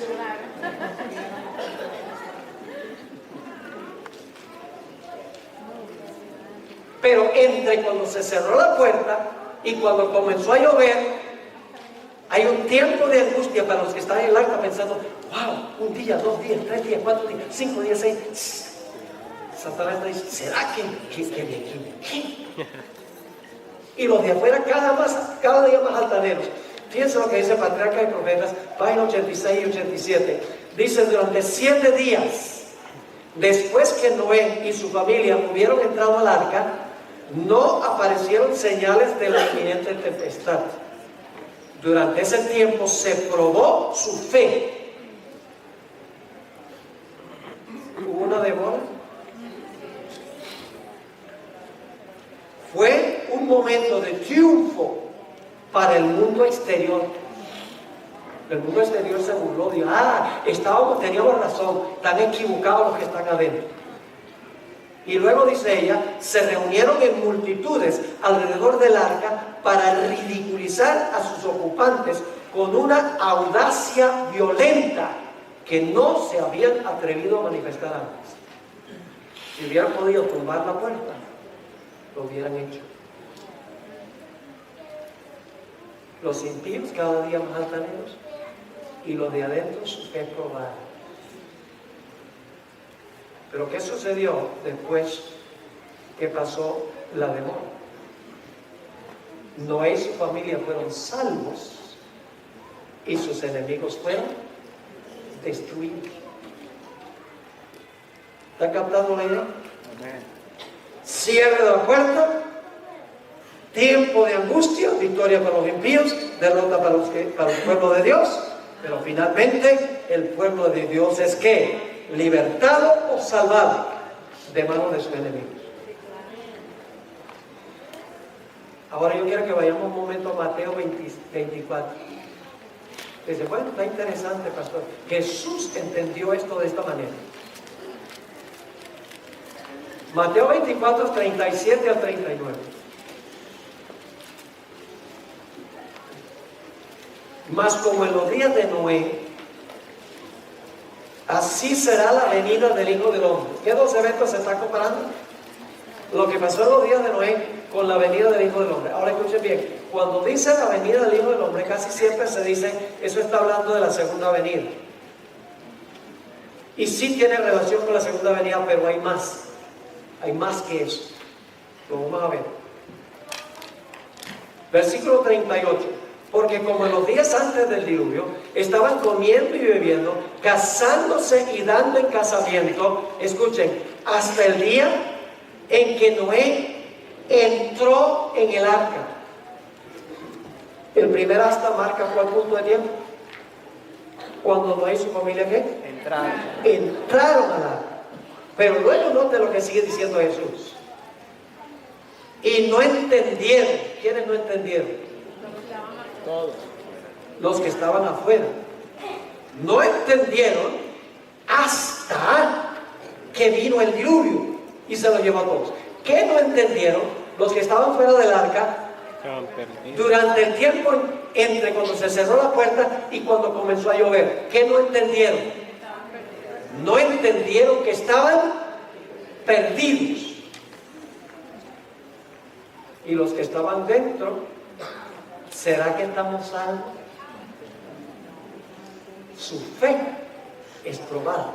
Pero entre cuando se cerró la puerta y cuando comenzó a llover, hay un tiempo de angustia para los que están en el arca pensando, wow, 1 día, 2 días, 3 días, 4 días, 5 días, 6. Satanás está diciendo, ¿será que de aquí me qué? Y los de afuera cada día más altaneros. Fíjense lo que dice Patriarca y Profetas, página 86 y 87. Dice, durante 7 días, después que Noé y su familia hubieron entrado al arca, no aparecieron señales de la inminente tempestad. Durante ese tiempo se probó su fe. ¿Hubo una demora? Fue un momento de triunfo para el mundo exterior. El mundo exterior se burló, dijo, teníamos razón, están equivocados los que están adentro. Y luego dice ella, se reunieron en multitudes alrededor del arca para ridiculizar a sus ocupantes con una audacia violenta que no se habían atrevido a manifestar antes. Si hubieran podido tumbar la puerta, lo hubieran hecho. Los impíos cada día más altaneros y los de adentro su fe probada. Pero ¿qué sucedió después que pasó la demora? Noé y su familia fueron salvos y sus enemigos fueron destruidos. ¿Está captando la idea? Amén. Cierre de la puerta, tiempo de angustia, victoria para los impíos, derrota para el pueblo de Dios, pero finalmente el pueblo de Dios es ¿qué? Libertado o salvado de manos de sus enemigos. Ahora yo quiero que vayamos un momento a Mateo 24. Dice, bueno, está interesante, pastor. Jesús entendió esto de esta manera. Mateo 24, 37 al 39. Mas como en los días de Noé, así será la venida del Hijo del Hombre. ¿Qué dos eventos se están comparando? Lo que pasó en los días de Noé con la venida del Hijo del Hombre. Ahora escuchen bien, cuando dice la venida del Hijo del Hombre, casi siempre se dice, eso está hablando de la segunda venida. Y sí tiene relación con la segunda venida, pero hay más. Hay más que eso. Lo vamos a ver. Versículo 38. Porque como en los días antes del diluvio, estaban comiendo y bebiendo, casándose y dando en casamiento, escuchen, hasta el día en que Noé entró en el arca. El primer hasta marca ¿cuál punto de tiempo? Cuando Noé y su familia ¿qué? Entraron al arca. Pero luego note lo que sigue diciendo Jesús. Y no entendieron. ¿Quiénes no entendieron? Todos. Los que estaban afuera. No entendieron hasta que vino el diluvio y se lo llevó a todos. ¿Qué no entendieron? Los que estaban fuera del arca durante el tiempo entre cuando se cerró la puerta y cuando comenzó a llover. ¿Qué no entendieron? No entendieron que estaban perdidos. Y los que estaban dentro, ¿será que estamos salvos? Su fe es probada.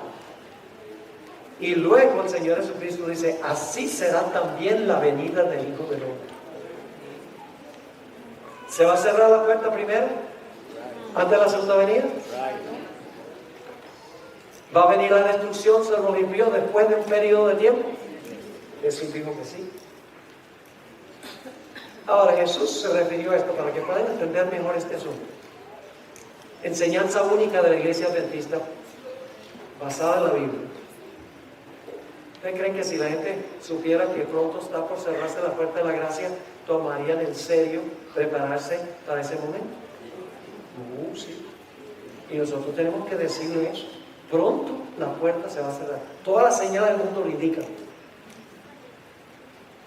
Y luego el Señor Jesucristo dice, así será también la venida del Hijo del Hombre. ¿Se va a cerrar la puerta primero? ¿Antes de la segunda venida? ¿Va a venir la destrucción sobre los impíos después de un periodo de tiempo? Jesús dijo que sí. Ahora Jesús se refirió a esto para que puedan entender mejor este asunto. Enseñanza única de la Iglesia Adventista basada en la Biblia. ¿Ustedes creen que si la gente supiera que pronto está por cerrarse la puerta de la gracia, tomarían en serio prepararse para ese momento? Sí. Y nosotros tenemos que decirle eso. Pronto la puerta se va a cerrar. Todas las señales del mundo lo indican.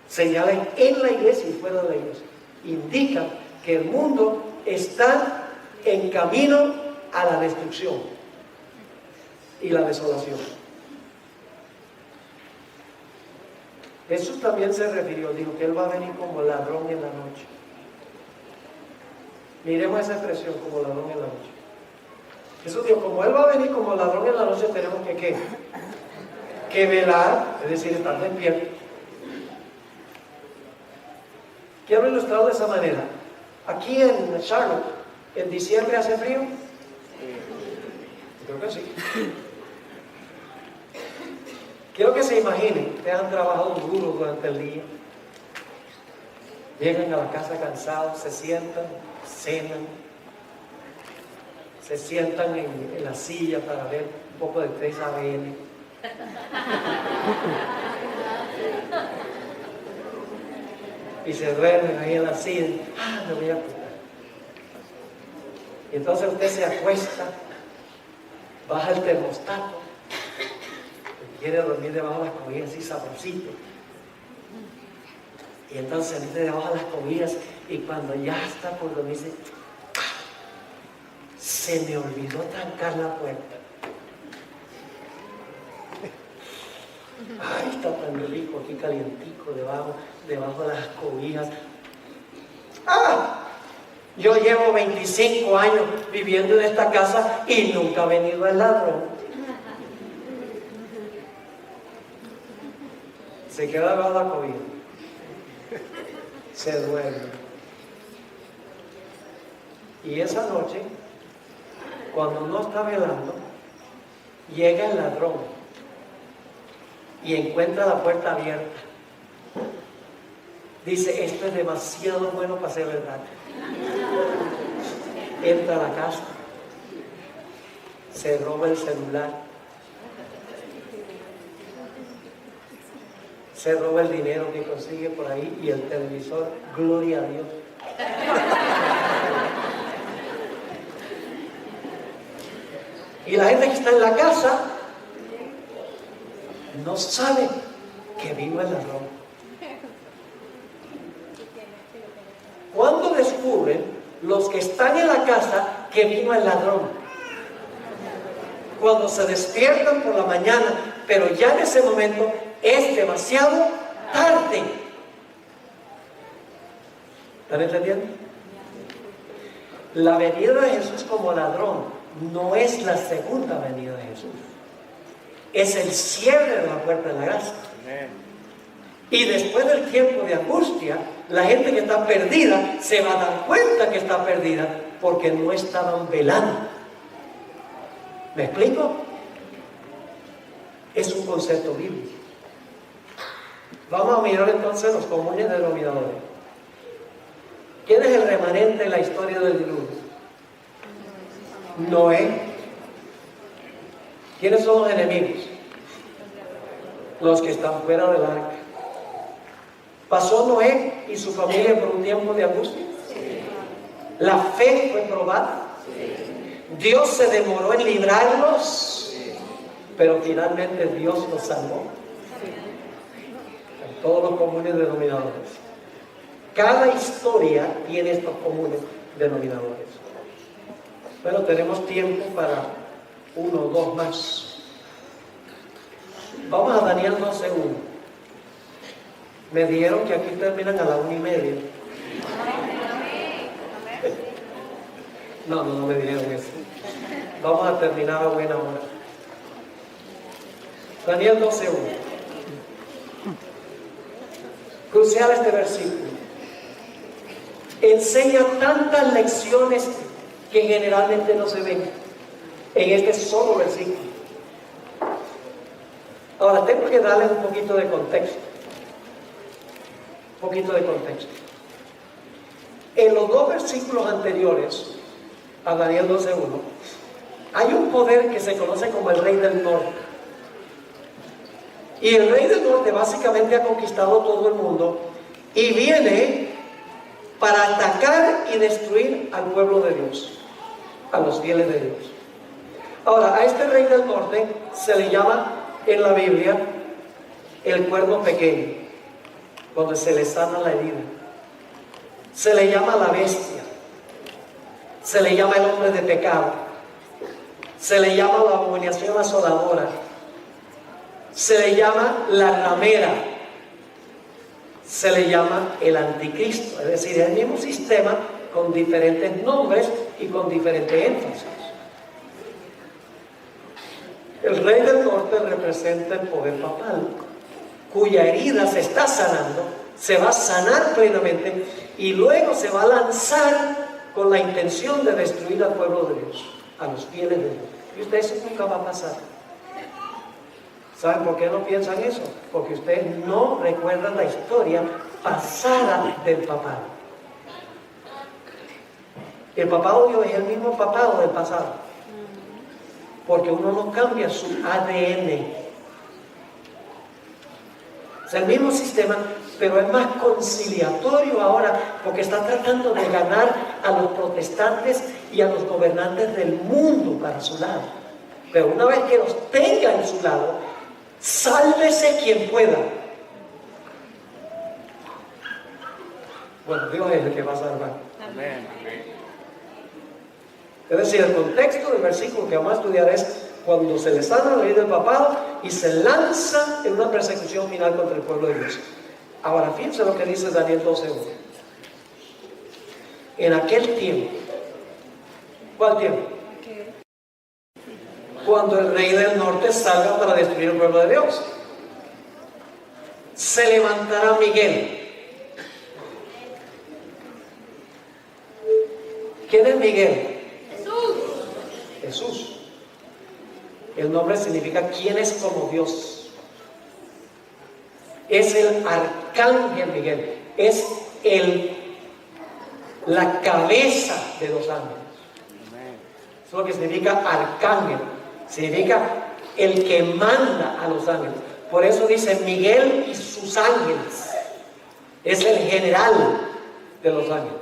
Señales en la iglesia y fuera de la iglesia indican que el mundo está en camino a la destrucción y la desolación. Jesús también se refirió, dijo que Él va a venir como ladrón en la noche. Miremos esa expresión, como ladrón en la noche. Jesús dijo, como Él va a venir como ladrón en la noche, tenemos que ¿qué? que velar, es decir, estar despierto. Quiero ilustrarlo de esa manera. Aquí en Charlotte, ¿en diciembre hace frío? Creo que sí. Quiero que se imaginen, ustedes han trabajado duro durante el día. Llegan a la casa cansados, se sientan, cenan, se sientan en la silla para ver un poco de 3 AM. Y se duermen ahí en la silla. Me voy a acostar. Y entonces usted se acuesta, baja el termostato, quiere dormir debajo de las cobijas así sabrosito. Y entonces se mete debajo de las cobijas y cuando ya está por dormir dice, se me olvidó trancar la puerta. Ay, está tan rico aquí calientico debajo de las cobijas. Yo llevo 25 años viviendo en esta casa y nunca ha venido el ladrón. Se queda debajo de la cobija. Se duerme. Y esa noche, cuando no está velando, llega el ladrón y encuentra la puerta abierta. Dice, esto es demasiado bueno para ser verdad. Entra a la casa, se roba el celular, se roba el dinero que consigue por ahí y el televisor, gloria a Dios. Y la gente que está en la casa no sabe que vino el ladrón. ¿Cuándo descubren los que están en la casa que vino el ladrón? Cuando se despiertan por la mañana, pero ya en ese momento es demasiado tarde. ¿Están entendiendo? La venida de Jesús como ladrón no es la segunda venida de Jesús. Es el cierre de la puerta de la gracia. Y después del tiempo de angustia, la gente que está perdida se va a dar cuenta que está perdida porque no estaban velando. ¿Me explico? Es un concepto bíblico. Vamos a mirar entonces los comunes denominadores. ¿Quién es el remanente en la historia del diluvio? Noé. ¿Quiénes son los enemigos? Los que están fuera del arca. ¿Pasó Noé y su familia por un tiempo de angustia? Sí. ¿La fe fue probada? Sí. ¿Dios se demoró en librarlos? Sí. Pero finalmente Dios los salvó. Sí. En todos los comunes denominadores. Cada historia tiene estos comunes denominadores. Bueno, tenemos tiempo para 1 o 2 más. Vamos a Daniel 12:1. Me dijeron que aquí terminan a la 1:30. No me dijeron eso. Vamos a terminar a buena hora. Daniel 12:1. Crucial este versículo. Enseña tantas lecciones que generalmente no se ven en este solo versículo. Ahora tengo que darle un poquito de contexto. En los 2 versículos anteriores a Daniel 12:1 hay un poder que se conoce como el rey del norte. Y el rey del norte básicamente ha conquistado todo el mundo y viene para atacar y destruir al pueblo de Dios, a los fieles de Dios. Ahora, a este rey del norte se le llama en la Biblia el cuerno pequeño, donde se le sana la herida. Se le llama la bestia, se le llama el hombre de pecado, se le llama la abominación asoladora, se le llama la ramera, se le llama el anticristo. Es decir, es el mismo sistema con diferentes nombres y con diferente énfasis. El rey del norte representa el poder papal, cuya herida se está sanando, se va a sanar plenamente y luego se va a lanzar con la intención de destruir al pueblo de Dios, a los fieles de Dios. Y ustedes, eso nunca va a pasar. ¿Saben por qué no piensan eso? Porque ustedes no recuerdan la historia pasada del papado. El papado de hoy es el mismo papado del pasado, porque uno no cambia su ADN. Es el mismo sistema, pero es más conciliatorio ahora, porque está tratando de ganar a los protestantes y a los gobernantes del mundo para su lado. Pero una vez que los tenga en su lado, sálvese quien pueda. Bueno, Dios es el que va a salvar. Amén. Es decir, el contexto del versículo que vamos a estudiar es cuando se le sana la ley del papado y se lanza en una persecución final contra el pueblo de Dios. Ahora, fíjense lo que dice Daniel 12:1. En aquel tiempo, ¿cuál tiempo? Cuando el rey del norte salga para destruir el pueblo de Dios, se levantará Miguel. ¿Quién es Miguel? Jesús. El nombre significa ¿quién es como Dios? Es el arcángel Miguel, es la cabeza de los ángeles. Eso es lo que significa arcángel, significa el que manda a los ángeles. Por eso dice Miguel y sus ángeles, es el general de los ángeles.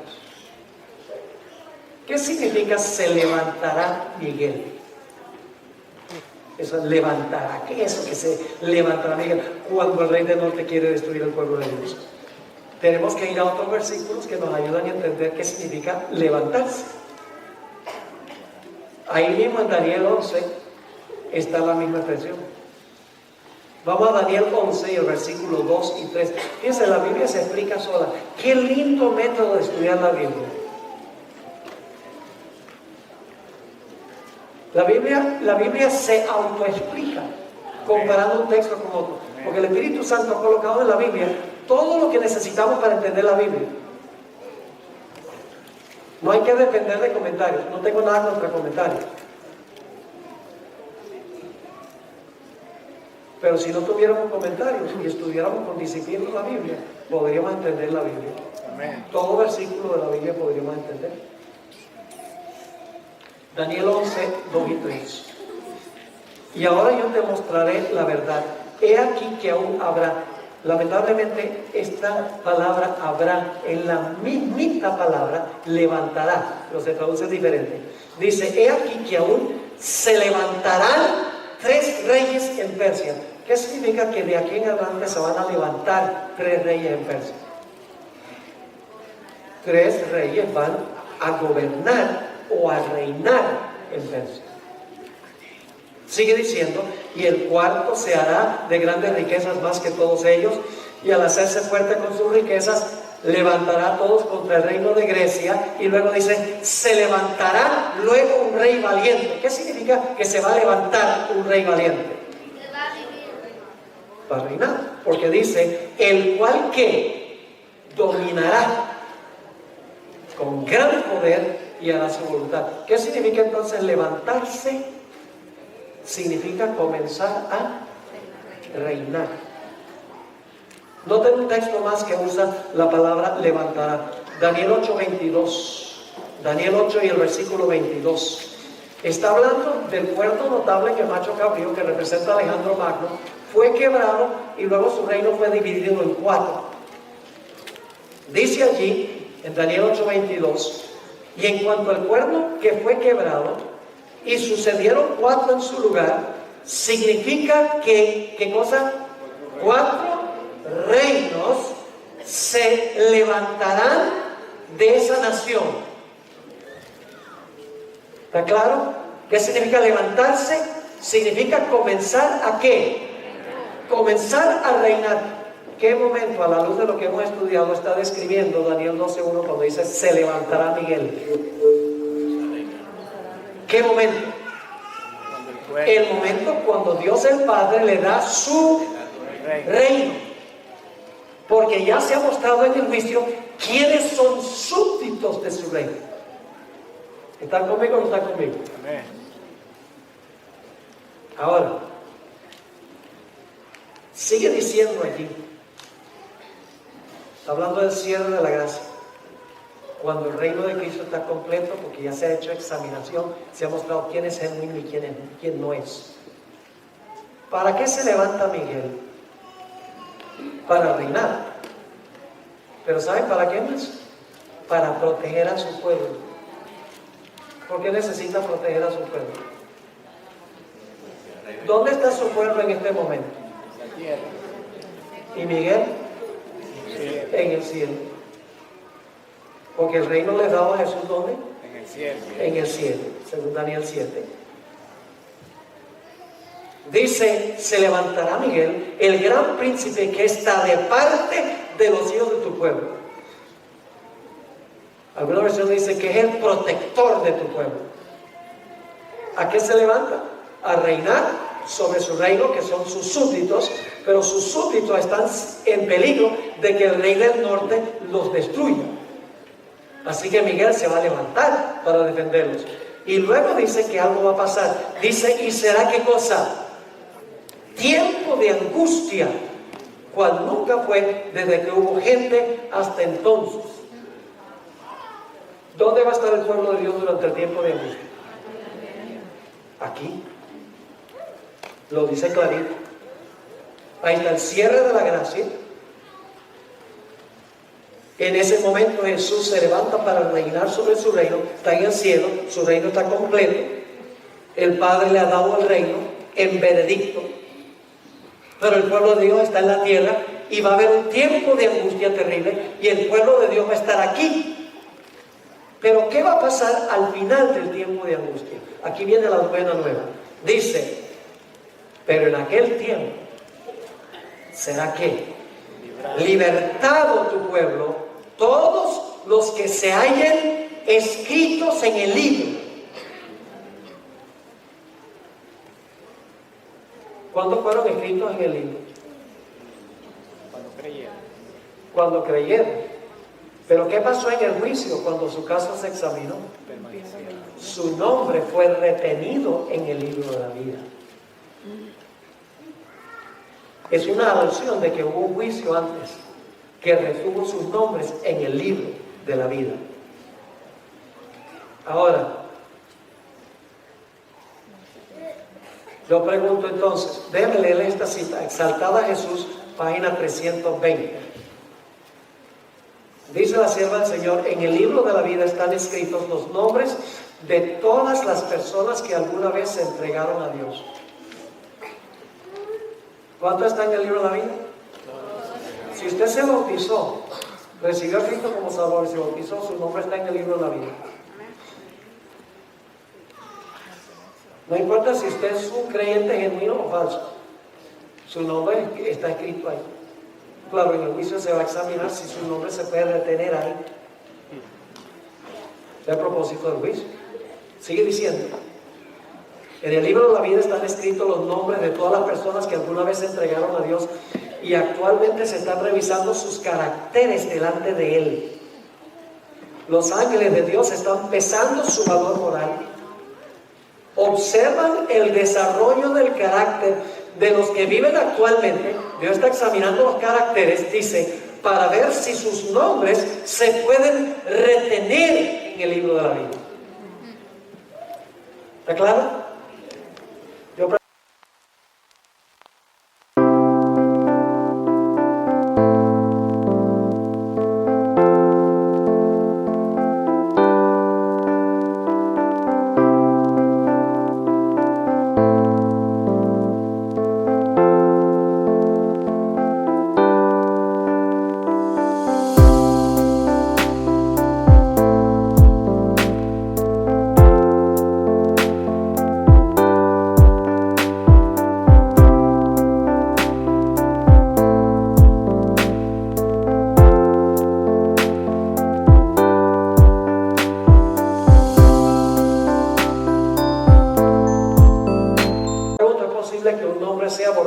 ¿Qué significa se levantará Miguel? Eso levantará. ¿Qué es eso que se levantará Miguel cuando el rey del norte quiere destruir el pueblo de Dios? Tenemos que ir a otros versículos que nos ayudan a entender qué significa levantarse. Ahí mismo en Daniel 11 está la misma expresión. Vamos a Daniel 11 y el versículo 2 y 3. Fíjense, la Biblia se explica sola. Qué lindo método de estudiar la Biblia. La Biblia se autoexplica comparando un texto con otro, porque el Espíritu Santo ha colocado en la Biblia todo lo que necesitamos para entender la Biblia. No hay que depender de comentarios, no tengo nada contra comentarios, pero si no tuviéramos comentarios y estudiáramos con disciplina la Biblia, podríamos entender la Biblia. Amén. Todo versículo de la Biblia podríamos entender. Daniel 11, 2 y 3. Y ahora yo te mostraré la verdad. He aquí que aún habrá. Lamentablemente esta palabra habrá en la misma palabra levantará, pero se traduce diferente. Dice, he aquí que aún se levantarán 3 reyes en Persia. ¿Qué significa? Que de aquí en adelante se van a levantar 3 reyes en Persia. 3 reyes van a gobernar o a reinar en Persia. Sigue diciendo, y el cuarto se hará de grandes riquezas más que todos ellos, y al hacerse fuerte con sus riquezas, levantará a todos contra el reino de Grecia. Y luego dice, se levantará luego un rey valiente. ¿Qué significa que se va a levantar un rey valiente? Va a reinar, porque dice, el cual que dominará con gran poder y hará su voluntad. ¿Qué significa entonces levantarse? Significa comenzar a reinar. Noten un texto más que usa la palabra levantará. Daniel 8:22. Daniel 8 y el versículo 22. Está hablando del cuerno notable que el macho cabrío, que representa a Alejandro Magno, fue quebrado y luego su reino fue dividido en 4. Dice allí, en Daniel 8:22, y en cuanto al cuerno que fue quebrado, y sucedieron 4 en su lugar, significa que, ¿qué cosa? 4 reinos se levantarán de esa nación. ¿Está claro? ¿Qué significa levantarse? Significa comenzar a ¿qué? Comenzar a reinar. ¿Qué momento, a la luz de lo que hemos estudiado, está describiendo Daniel 12:1 cuando dice se levantará Miguel? ¿Qué momento? el momento cuando Dios el Padre le da su reino. Porque ya se ha mostrado en el juicio quiénes son súbditos de su reino. ¿Están conmigo o no están conmigo? Amén. Ahora, sigue diciendo allí, está hablando del cierre de la gracia. Cuando el reino de Cristo está completo, porque ya se ha hecho examinación, se ha mostrado quién es genuino y quién no es. ¿Para qué se levanta Miguel? Para reinar. Pero ¿saben para qué más? Para proteger a su pueblo. ¿Por qué necesita proteger a su pueblo? ¿Dónde está su pueblo en este momento? ¿Y Miguel? En el cielo. Porque el reino le daba a Jesús, ¿dónde? En el cielo. En el cielo, según Daniel 7. Dice, se levantará Miguel, el gran príncipe que está de parte de los hijos de tu pueblo. Alguna versión dice que es el protector de tu pueblo. ¿A qué se levanta? A reinar sobre su reino, que son sus súbditos, pero sus súbditos están en peligro de que el rey del norte los destruya. Así que Miguel se va a levantar para defenderlos. Y luego dice que algo va a pasar. Dice, ¿y será qué cosa? Tiempo de angustia, cual nunca fue desde que hubo gente hasta entonces. ¿Dónde va a estar el pueblo de Dios durante el tiempo de angustia? Aquí. Lo dice clarito. Ahí está el cierre de la gracia. En ese momento Jesús se levanta para reinar sobre su reino. Está en el cielo, su reino está completo. El Padre le ha dado el reino en veredicto. Pero el pueblo de Dios está en la tierra y va a haber un tiempo de angustia terrible y el pueblo de Dios va a estar aquí. Pero ¿qué va a pasar al final del tiempo de angustia? Aquí viene la buena nueva. Dice, pero en aquel tiempo será que libertado tu pueblo, todos los que se hallen escritos en el libro. ¿Cuándo fueron escritos en el libro? Cuando creyeron. Cuando creyeron. Pero ¿qué pasó en el juicio cuando su caso se examinó? Permanecieron. Su nombre fue retenido en el libro de la vida. Es una alusión de que hubo un juicio antes que retuvo sus nombres en el libro de la vida. Ahora, yo pregunto entonces, déjeme leer esta cita, Exaltada Jesús, página 320. Dice la sierva del Señor, en el libro de la vida están escritos los nombres de todas las personas que alguna vez se entregaron a Dios. ¿Cuánto está en el libro de la vida? Si usted se bautizó, recibió a Cristo como Salvador y se bautizó, su nombre está en el libro de la vida. No importa si usted es un creyente genuino o falso, su nombre está escrito ahí. Claro, en el juicio se va a examinar si su nombre se puede retener ahí. Es el propósito del juicio. Sigue diciendo. En el libro de la vida están escritos los nombres de todas las personas que alguna vez se entregaron a Dios y actualmente se están revisando sus caracteres delante de Él. Los ángeles de Dios están pesando su valor moral. Observan el desarrollo del carácter de los que viven actualmente. Dios está examinando los caracteres, dice, para ver si sus nombres se pueden retener en el libro de la vida. ¿Está claro?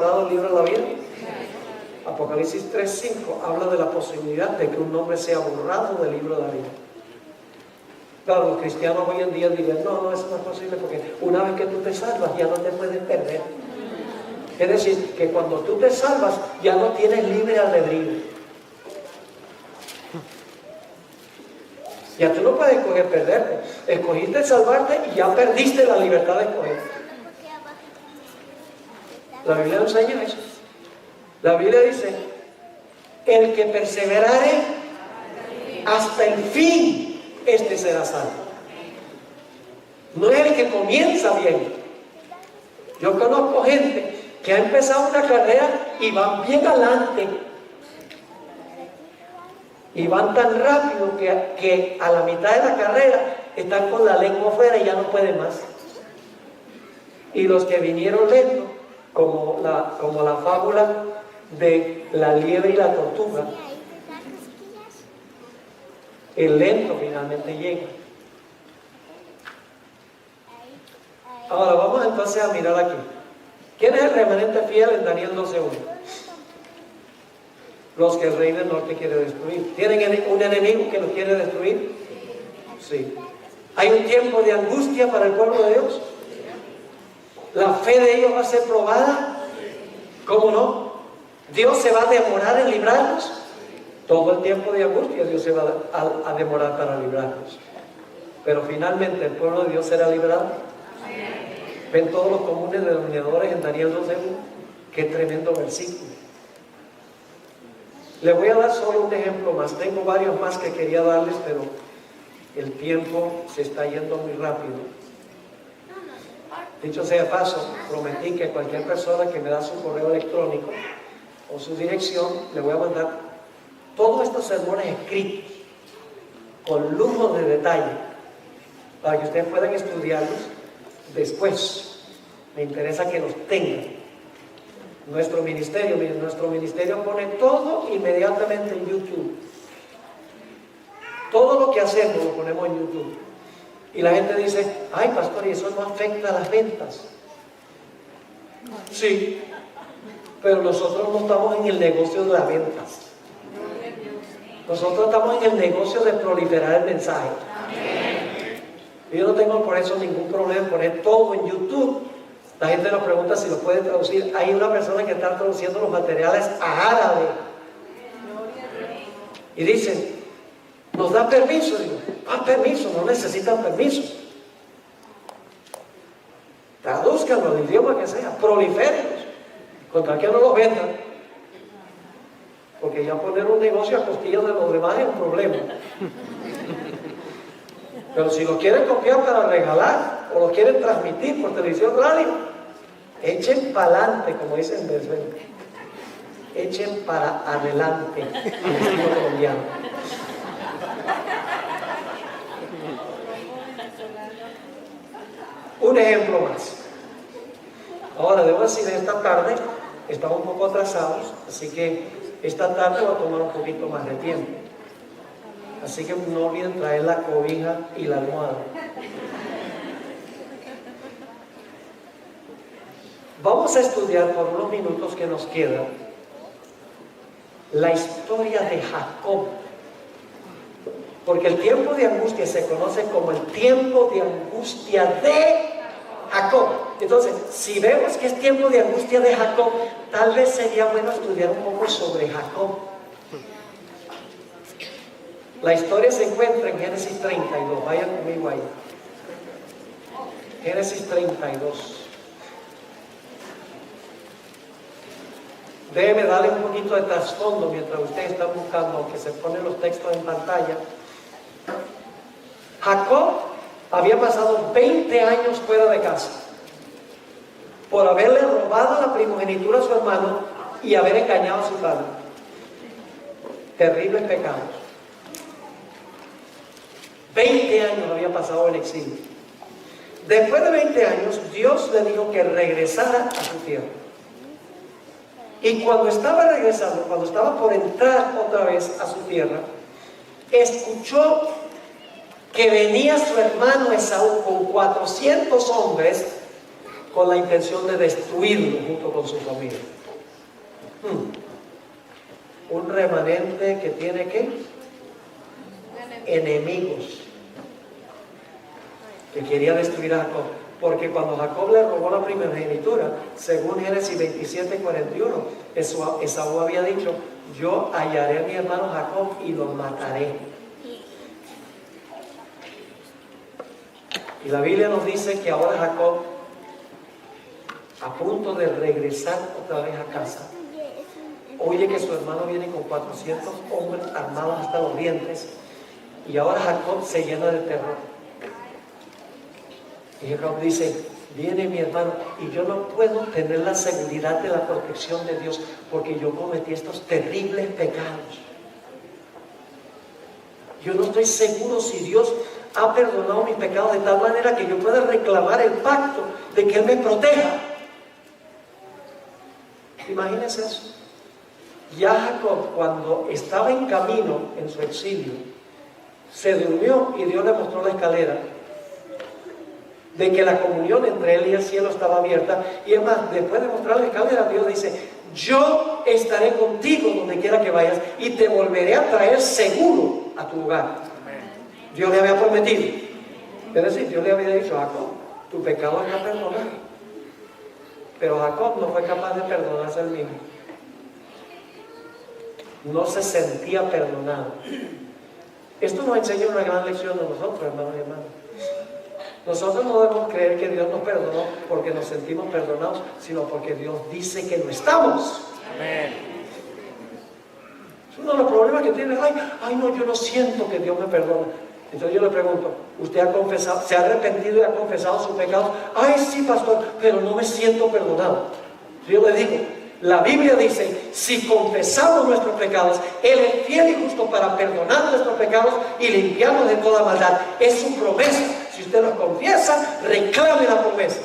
borrado el libro de la vida? Apocalipsis 3:5 habla de la posibilidad de que un nombre sea borrado del libro de la vida. Claro, los cristianos hoy en día dirían, no, eso no es posible porque una vez que tú te salvas ya no te puedes perder. Es decir, que cuando tú te salvas ya no tienes libre albedrío. Ya tú no puedes escoger perderte. Escogiste salvarte y ya perdiste la libertad de escoger. La Biblia enseña eso. La Biblia dice, el que perseverare hasta el fin, este será salvo. No es el que comienza bien. Yo conozco gente que ha empezado una carrera y van bien adelante. Y van tan rápido que a la mitad de la carrera están con la lengua afuera y ya no pueden más. Y los que vinieron lento, como la fábula de la liebre y la tortuga, el lento finalmente llega. Ahora vamos entonces a mirar aquí. ¿Quién es el remanente fiel en Daniel 12:1? Los que el rey del norte quiere destruir. ¿Tienen un enemigo que los quiere destruir? Sí. ¿Hay un tiempo de angustia para el pueblo de Dios? ¿La fe de ellos va a ser probada? ¿Cómo no? ¿Dios se va a demorar en librarnos? Todo el tiempo de angustia Dios se va a demorar para librarnos. Pero finalmente el pueblo de Dios será librado. ¿Ven todos los comunes denominadores en Daniel 12:1? Qué tremendo versículo. Les voy a dar solo un ejemplo más. Tengo varios más que quería darles, pero el tiempo se está yendo muy rápido. Dicho sea de paso, prometí que cualquier persona que me da su correo electrónico o su dirección, le voy a mandar todos estos sermones escritos con lujo de detalle para que ustedes puedan estudiarlos después. Me interesa que los tengan. Nuestro ministerio pone todo inmediatamente en YouTube. Todo lo que hacemos lo ponemos en YouTube. Y la gente dice, ay pastor, ¿y eso no afecta a las ventas? Sí, pero nosotros no estamos en el negocio de las ventas. Nosotros estamos en el negocio de proliferar el mensaje. Y yo no tengo por eso ningún problema en poner todo en YouTube. La gente nos pregunta si lo puede traducir. Hay una persona que está traduciendo los materiales a árabe. Y dicen, ¿nos da permiso? Digo, permiso, no necesitan permiso. Tradúzcanlo en el idioma que sea, proliférenlos, contra que no los vendan. Porque ya poner un negocio a costillas de los demás es un problema. Pero si lo quieren copiar para regalar, o lo quieren transmitir por televisión, radio, echen para adelante, como dicen en Venezuela. Echen para adelante, en el estilo colombiano. Un ejemplo más. Ahora, debo decir, esta tarde estamos un poco atrasados, así que esta tarde va a tomar un poquito más de tiempo. Así que no olviden traer la cobija y la almohada. Vamos a estudiar por unos minutos que nos quedan la historia de Jacob. Porque el tiempo de angustia se conoce como el tiempo de angustia de Jacob. Entonces, si vemos que es tiempo de angustia de Jacob, tal vez sería bueno estudiar un poco sobre Jacob. La historia se encuentra en Génesis 32. Vayan conmigo ahí. Génesis 32. Déjeme darle un poquito de trasfondo mientras ustedes están buscando, aunque se ponen los textos en pantalla. Jacob había pasado 20 años fuera de casa por haberle robado la primogenitura a su hermano y haber engañado a su padre. Terribles pecados. 20 años había pasado en exilio. Después de 20 años, Dios le dijo que regresara a su tierra. Y cuando estaba regresando, cuando estaba por entrar otra vez a su tierra, escuchó que venía su hermano Esaú con 400 hombres con la intención de destruirlo junto con su familia. Un remanente que tiene ¿qué? Enemigos, que quería destruir a Jacob. Porque cuando Jacob le robó la primogenitura, según Génesis 27:41, Esaú había dicho: yo hallaré a mi hermano Jacob y lo mataré. Y la Biblia nos dice que ahora Jacob, a punto de regresar otra vez a casa, oye que su hermano viene con 400 hombres armados hasta los dientes, y ahora Jacob se llena de terror. Y Jacob dice: viene mi hermano y yo no puedo tener la seguridad de la protección de Dios porque yo cometí estos terribles pecados. Yo no estoy seguro si Dios ha perdonado mis pecados de tal manera que yo pueda reclamar el pacto de que Él me proteja. Imagínense eso. Ya Jacob, cuando estaba en camino en su exilio, se durmió y Dios le mostró la escalera de que la comunión entre él y el cielo estaba abierta. Y es más, después de mostrar la escalera, Dios dice: yo estaré contigo donde quiera que vayas y te volveré a traer seguro a tu hogar. Dios le había prometido. Es decir, Dios le había dicho: Jacob, tu pecado está perdonado. Pero Jacob no fue capaz de perdonarse él mismo. No se sentía perdonado. Esto nos enseña una gran lección a nosotros, hermanos y hermanas. Nosotros no debemos creer que Dios nos perdonó porque nos sentimos perdonados, sino porque Dios dice que no estamos. Amén. Es uno de los problemas que tiene: ay no, yo no siento que Dios me perdona. Entonces yo le pregunto: ¿usted ha confesado, se ha arrepentido y ha confesado sus pecados? Ay, sí, pastor, pero no me siento perdonado. Yo le digo, la Biblia dice: si confesamos nuestros pecados, Él es fiel y justo para perdonar nuestros pecados y limpiarnos de toda maldad. Es su promesa. Si usted los confiesa, reclame la promesa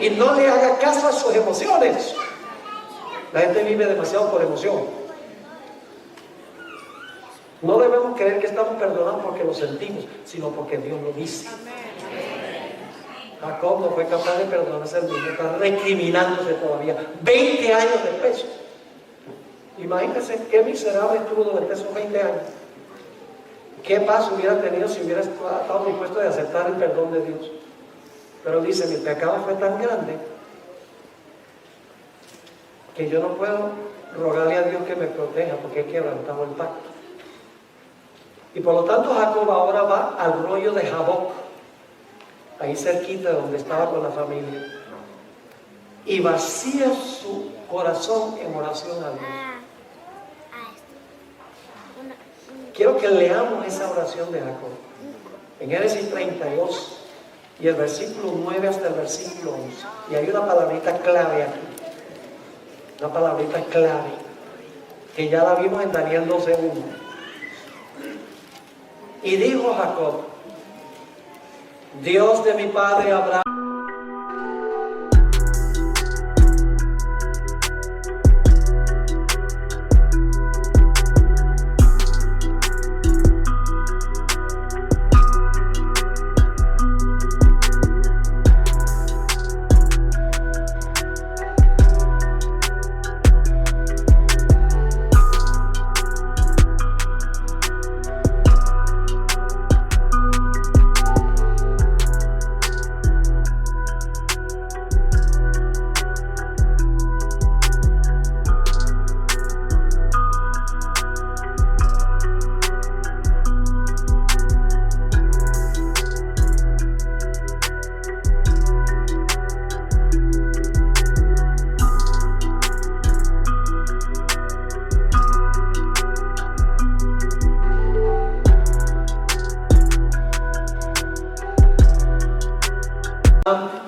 y no le haga caso a sus emociones. La gente vive demasiado por emoción. No debemos creer que estamos perdonados porque lo sentimos, sino porque Dios lo dice. Jacob no fue capaz de perdonarse al mismo, está recriminándose todavía, 20 años después. Imagínense qué miserable estuvo durante esos 20 años. ¿Qué paz hubiera tenido si hubiera estado dispuesto de aceptar el perdón de Dios? Pero dice: mi pecado fue tan grande que yo no puedo rogarle a Dios que me proteja porque he quebrantado el pacto. Y por lo tanto Jacob ahora va al rollo de Jaboc, ahí cerquita de donde estaba con la familia, y vacía su corazón en oración a Dios. Quiero que leamos esa oración de Jacob en Génesis 32 y el versículo 9 hasta el versículo 11. Y hay una palabrita clave aquí, una palabrita clave que ya la vimos en Daniel 12:1. Y dijo Jacob: Dios de mi padre Abraham,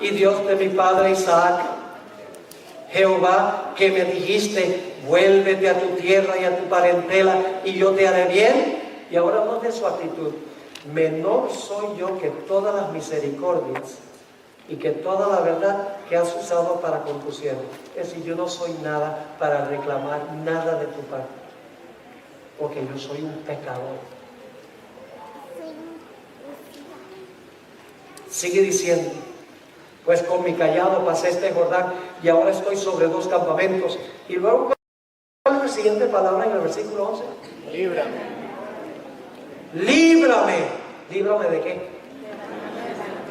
y Dios de mi padre Isaac, Jehová, que me dijiste: vuélvete a tu tierra y a tu parentela y yo te haré bien. Y ahora note su actitud: menor soy yo que todas las misericordias y que toda la verdad que has usado para con tu siervo. Es decir, yo no soy nada para reclamar nada de tu parte, porque yo soy un pecador. Sigue diciendo: Pues con mi cayado pasé este Jordán y ahora estoy sobre 2 campamentos. Y luego, ¿cuál es la siguiente palabra en el versículo 11? Líbrame. Líbrame. ¿Líbrame de qué?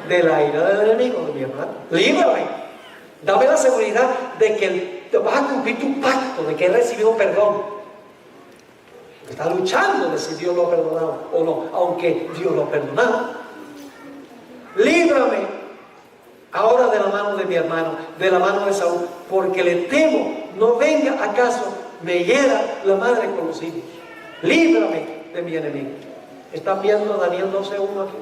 De la ira del enemigo, de mi hermano. Líbrame. Dame la seguridad de que vas a cumplir tu pacto, de que he recibido perdón. Está luchando de si Dios lo ha perdonado o no, aunque Dios lo ha perdonado. Líbrame ahora de la mano de mi hermano, de la mano de Saúl, porque le temo, no venga acaso me hiera la madre con los hijos. Líbrame de mi enemigo. ¿Están viendo Daniel 12:1 aquí?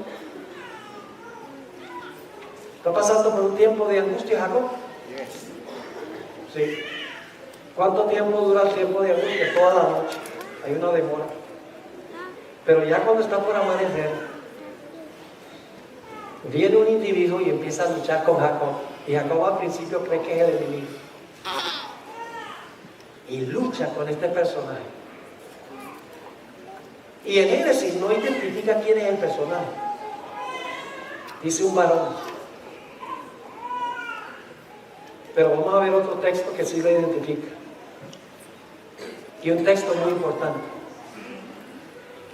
¿Está pasando por un tiempo de angustia, Jacob? Sí. ¿Cuánto tiempo dura el tiempo de angustia? Toda la noche. Hay una demora. Pero ya cuando está por amanecer, viene un individuo y empieza a luchar con Jacob. Y Jacob al principio cree que es el enemigo. Y lucha con este personaje. Y en Génesis no identifica quién es el personaje. Dice un varón. Pero vamos a ver otro texto que sí lo identifica. Y un texto muy importante.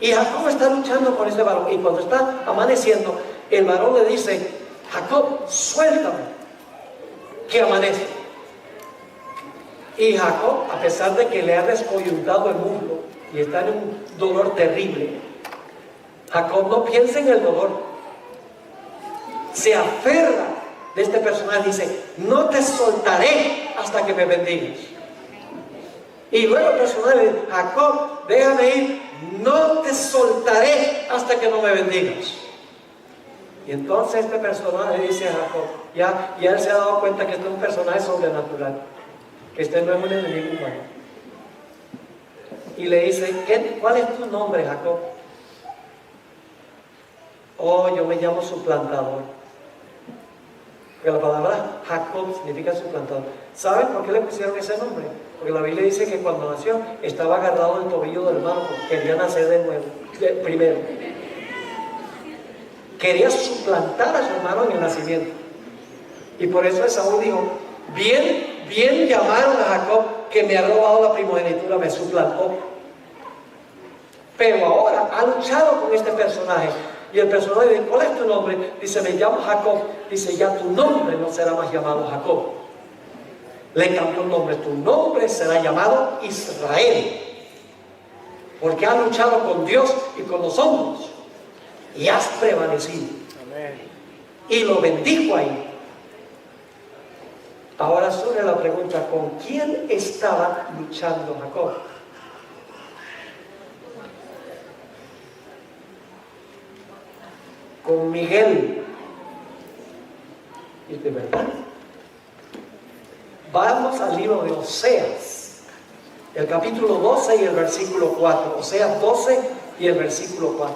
Y Jacob está luchando con ese varón. Y cuando está amaneciendo, el varón le dice: Jacob, suéltame, que amanece. Y Jacob, a pesar de que le ha descoyuntado el muslo y está en un dolor terrible, Jacob no piensa en el dolor. Se aferra de este personaje, dice: no te soltaré hasta que me bendigas. Y luego el personaje dice: Jacob, déjame ir, no te soltaré hasta que no me bendigas. Y entonces este personaje dice a Jacob, ya él se ha dado cuenta que este es un personaje sobrenatural, que este no es un enemigo humano. Y le dice: ¿cuál es tu nombre, Jacob? Oh, yo me llamo suplantador. Porque la palabra Jacob significa suplantador. ¿Saben por qué le pusieron ese nombre? Porque la Biblia dice que cuando nació estaba agarrado del tobillo del hermano porque quería nacer de nuevo, primero. Quería suplantar a su hermano en el nacimiento. Y por eso Esaú dijo: bien llamaron a Jacob, que me ha robado la primogenitura, me suplantó. Pero ahora ha luchado con este personaje. Y el personaje dice: ¿cuál es tu nombre? Dice: me llamo Jacob. Dice: ya tu nombre no será más llamado Jacob. Le cambió el nombre: tu nombre será llamado Israel. Porque has luchado con Dios y con los hombres y has prevalecido. Amén. Y lo bendijo ahí. Ahora surge la pregunta: ¿con quién estaba luchando Jacob? Con Miguel. Y de verdad. Vamos al libro de Oseas, el capítulo 12 y el versículo 4. Oseas 12 y el versículo 4.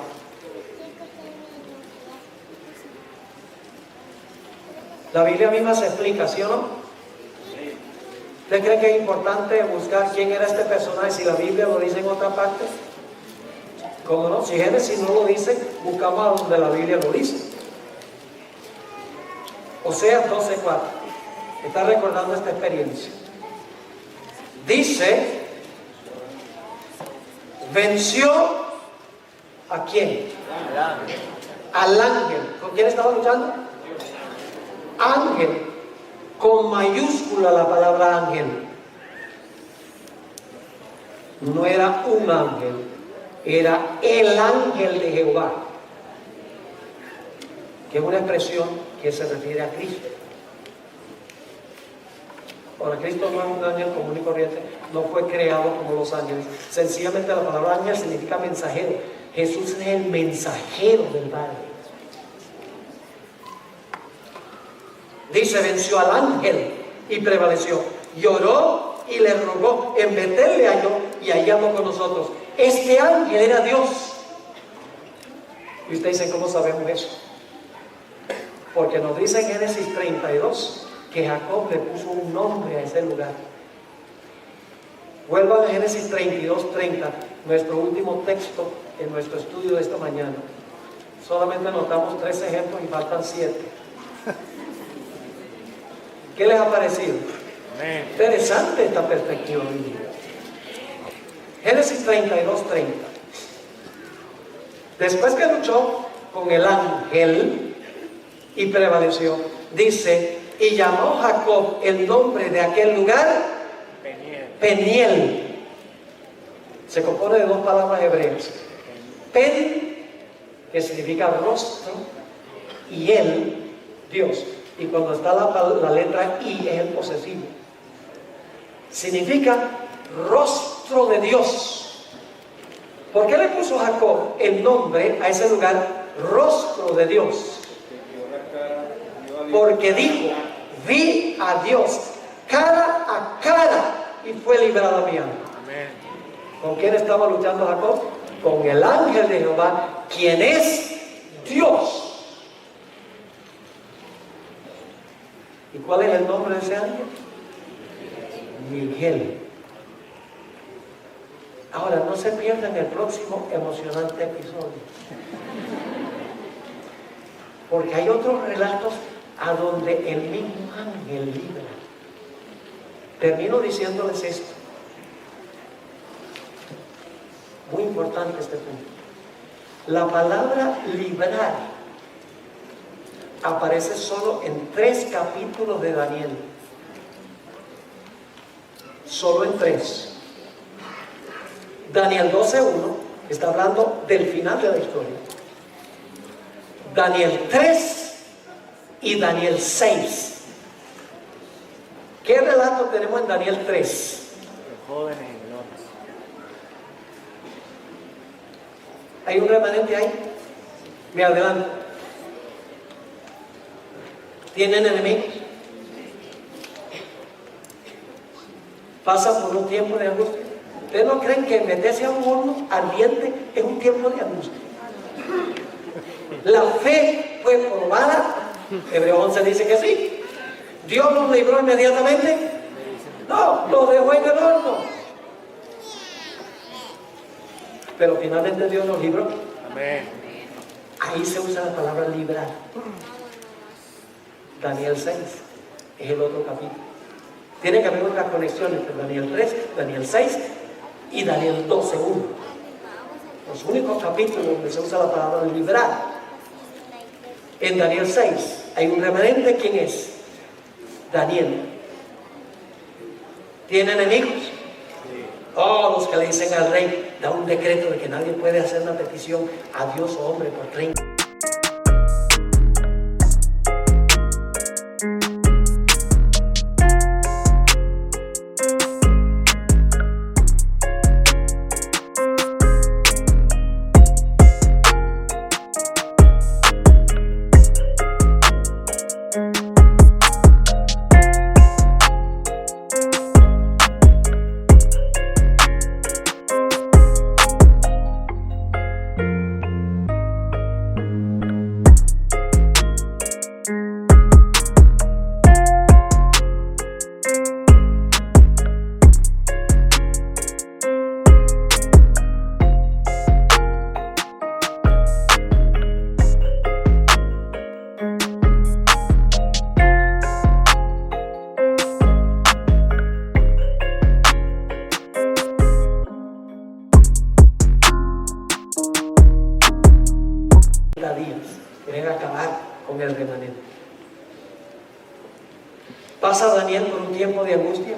La Biblia misma se explica, ¿sí o no? ¿Usted cree que es importante buscar quién era este personaje si la Biblia lo dice en otra parte? ¿Cómo no? Si Génesis no lo dice, buscamos a donde la Biblia lo dice. Oseas 12:4. Está recordando esta experiencia. Dice: venció ¿a quién? Al ángel. ¿Con quién estaba luchando? Ángel, con mayúscula la palabra ángel. No era un ángel, era el ángel de Jehová, que es una expresión que se refiere a Cristo. Ahora, Cristo no es un ángel común y corriente, no fue creado como los ángeles. Sencillamente la palabra ángel significa mensajero. Jesús es el mensajero del Padre. Dice: venció al ángel y prevaleció. Lloró y le rogó. En Betel le halló y allá habló con nosotros. Este ángel era Dios. Y usted dice: ¿cómo sabemos eso? Porque nos dice en Génesis 32 que Jacob le puso un nombre a ese lugar. Vuelvan a Génesis 32:30, nuestro último texto en nuestro estudio de esta mañana. Solamente anotamos 3 ejemplos y faltan 7. ¿Qué les ha parecido? Amén. Interesante esta perspectiva bíblica. Génesis 32:30. Después que luchó con el ángel y prevaleció, dice, y llamó Jacob el nombre de aquel lugar Peniel. Se compone de dos palabras hebreas. Pen, que significa rostro, y el, Dios. Y cuando está la letra I es el posesivo. Significa rostro de Dios. ¿Por qué le puso Jacob el nombre a ese lugar, rostro de Dios? Porque dijo, vi a Dios cara a cara y fue librada mi alma. ¿Con quién estaba luchando Jacob? Con el ángel de Jehová, quien es Dios. ¿Y cuál es el nombre de ese ángel? Miguel. Ahora, no se pierdan el próximo emocionante episodio, porque hay otros relatos a donde el mismo ángel libra. Termino diciéndoles esto. Muy importante este punto. La palabra librar aparece solo en 3 capítulos de Daniel. Solo en 3. Daniel 12:1 está hablando del final de la historia. Daniel 3 y Daniel 6. ¿Qué relato tenemos en Daniel 3? Los jóvenes en Londres. ¿Hay un remanente ahí? Me adelanto. ¿Tienen enemigos? ¿Pasan por un tiempo de angustia? ¿Ustedes no creen que meterse a un horno ardiente es un tiempo de angustia? La fe fue probada. Hebreos 11 dice que sí. ¿Dios los libró inmediatamente? No, los dejó en el horno. Pero finalmente Dios los libró. Amén. Ahí se usa la palabra librar. Daniel 6 es el otro capítulo. Tiene que haber otra conexión entre Daniel 3, Daniel 6 y Daniel 12:1. Los únicos capítulos donde se usa la palabra librar. En Daniel 6 hay un remanente. ¿Quién es? Daniel. ¿Tiene enemigos? Oh, los que le dicen al rey, da un decreto de que nadie puede hacer una petición a Dios o hombre por 30. Quieren acabar con el remanente. ¿Pasa Daniel por un tiempo de angustia?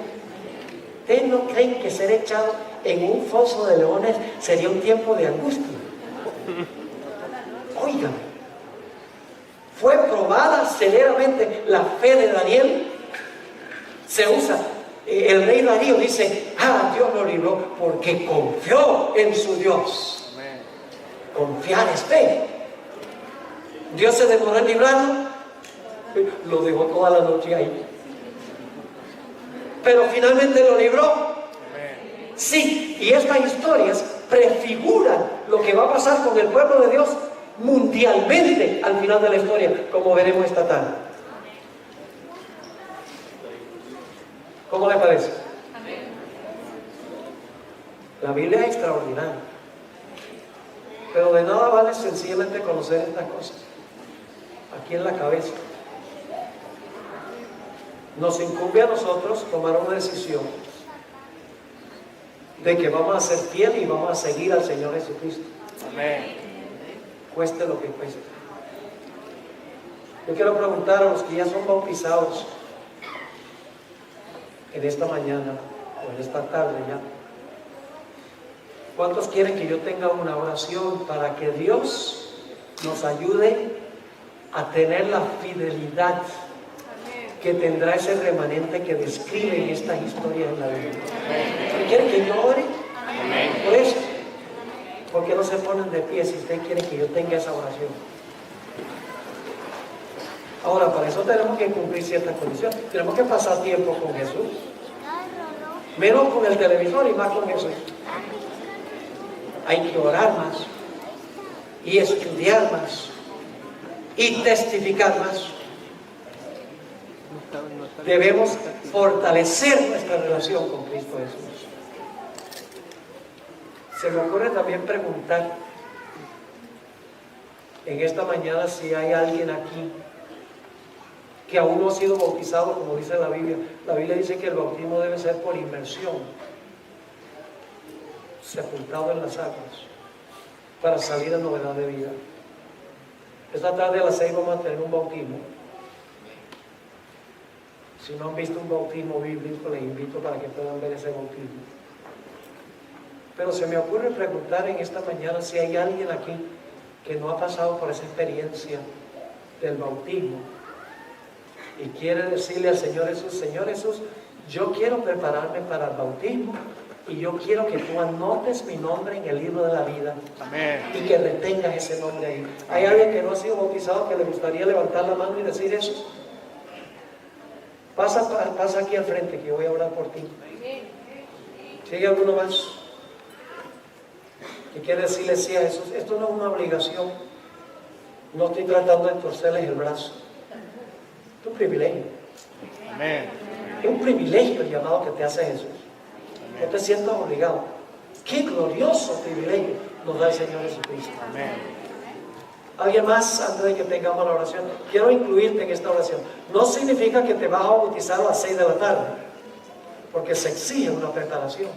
¿Ustedes no creen que ser echado en un foso de leones sería un tiempo de angustia? Óigame, fue probada severamente la fe de Daniel. Se usa, el rey Darío dice, Dios lo libró porque confió en su Dios. Confiar es fe. Dios se demoró en librarlo, lo dejó toda la noche ahí, pero finalmente lo libró. Sí, y estas historias prefiguran lo que va a pasar con el pueblo de Dios mundialmente al final de la historia, como veremos esta tarde. ¿Cómo le parece? La Biblia es extraordinaria, pero de nada vale sencillamente conocer estas cosas aquí en la cabeza. nos incumbe a nosotros tomar una decisión de que vamos a ser fieles y vamos a seguir al Señor Jesucristo. Amén. Cueste lo que cueste. Yo quiero preguntar a los que ya son bautizados en esta mañana o en esta tarde ya, ¿cuántos quieren que yo tenga una oración para que Dios nos ayude a tener la fidelidad que tendrá ese remanente que describe estas historias en la Biblia? ¿Quieren que yo ore? Por eso, ¿por qué no se ponen de pie si usted quiere que yo tenga esa oración? Ahora, para eso tenemos que cumplir ciertas condiciones. Tenemos que pasar tiempo con Jesús, menos con el televisor y más con Jesús. Hay que orar más y estudiar más y testificar más. Debemos fortalecer nuestra relación con Cristo Jesús. Se me ocurre también preguntar en esta mañana si hay alguien aquí que aún no ha sido bautizado, como dice la Biblia. La Biblia dice que el bautismo debe ser por inmersión, sepultado en las aguas, para salir en novedad de vida. Esta tarde a las 6 vamos a tener un bautismo. Si no han visto un bautismo bíblico, les invito para que puedan ver ese bautismo. Pero se me ocurre preguntar en esta mañana si hay alguien aquí que no ha pasado por esa experiencia del bautismo y quiere decirle al Señor Jesús, yo quiero prepararme para el bautismo y yo quiero que tú anotes mi nombre en el libro de la vida. Amén. Y que retengas ese nombre ahí. ¿Hay alguien que no ha sido bautizado que le gustaría levantar la mano y decir eso? Pasa aquí al frente que yo voy a orar por ti. ¿Sigue alguno más que quiere decirle sí a Jesús? Esto no es una obligación. No estoy tratando de torcerles el brazo. Es un privilegio. Amén. Es un privilegio el llamado que te hace Jesús. No te sientas obligado. Qué glorioso privilegio nos da el Señor Jesucristo. Amén. ¿Alguien más antes de que tengamos la oración? Quiero incluirte en esta oración. No significa que te vas a bautizar a las 6 de la tarde, porque se exige una preparación.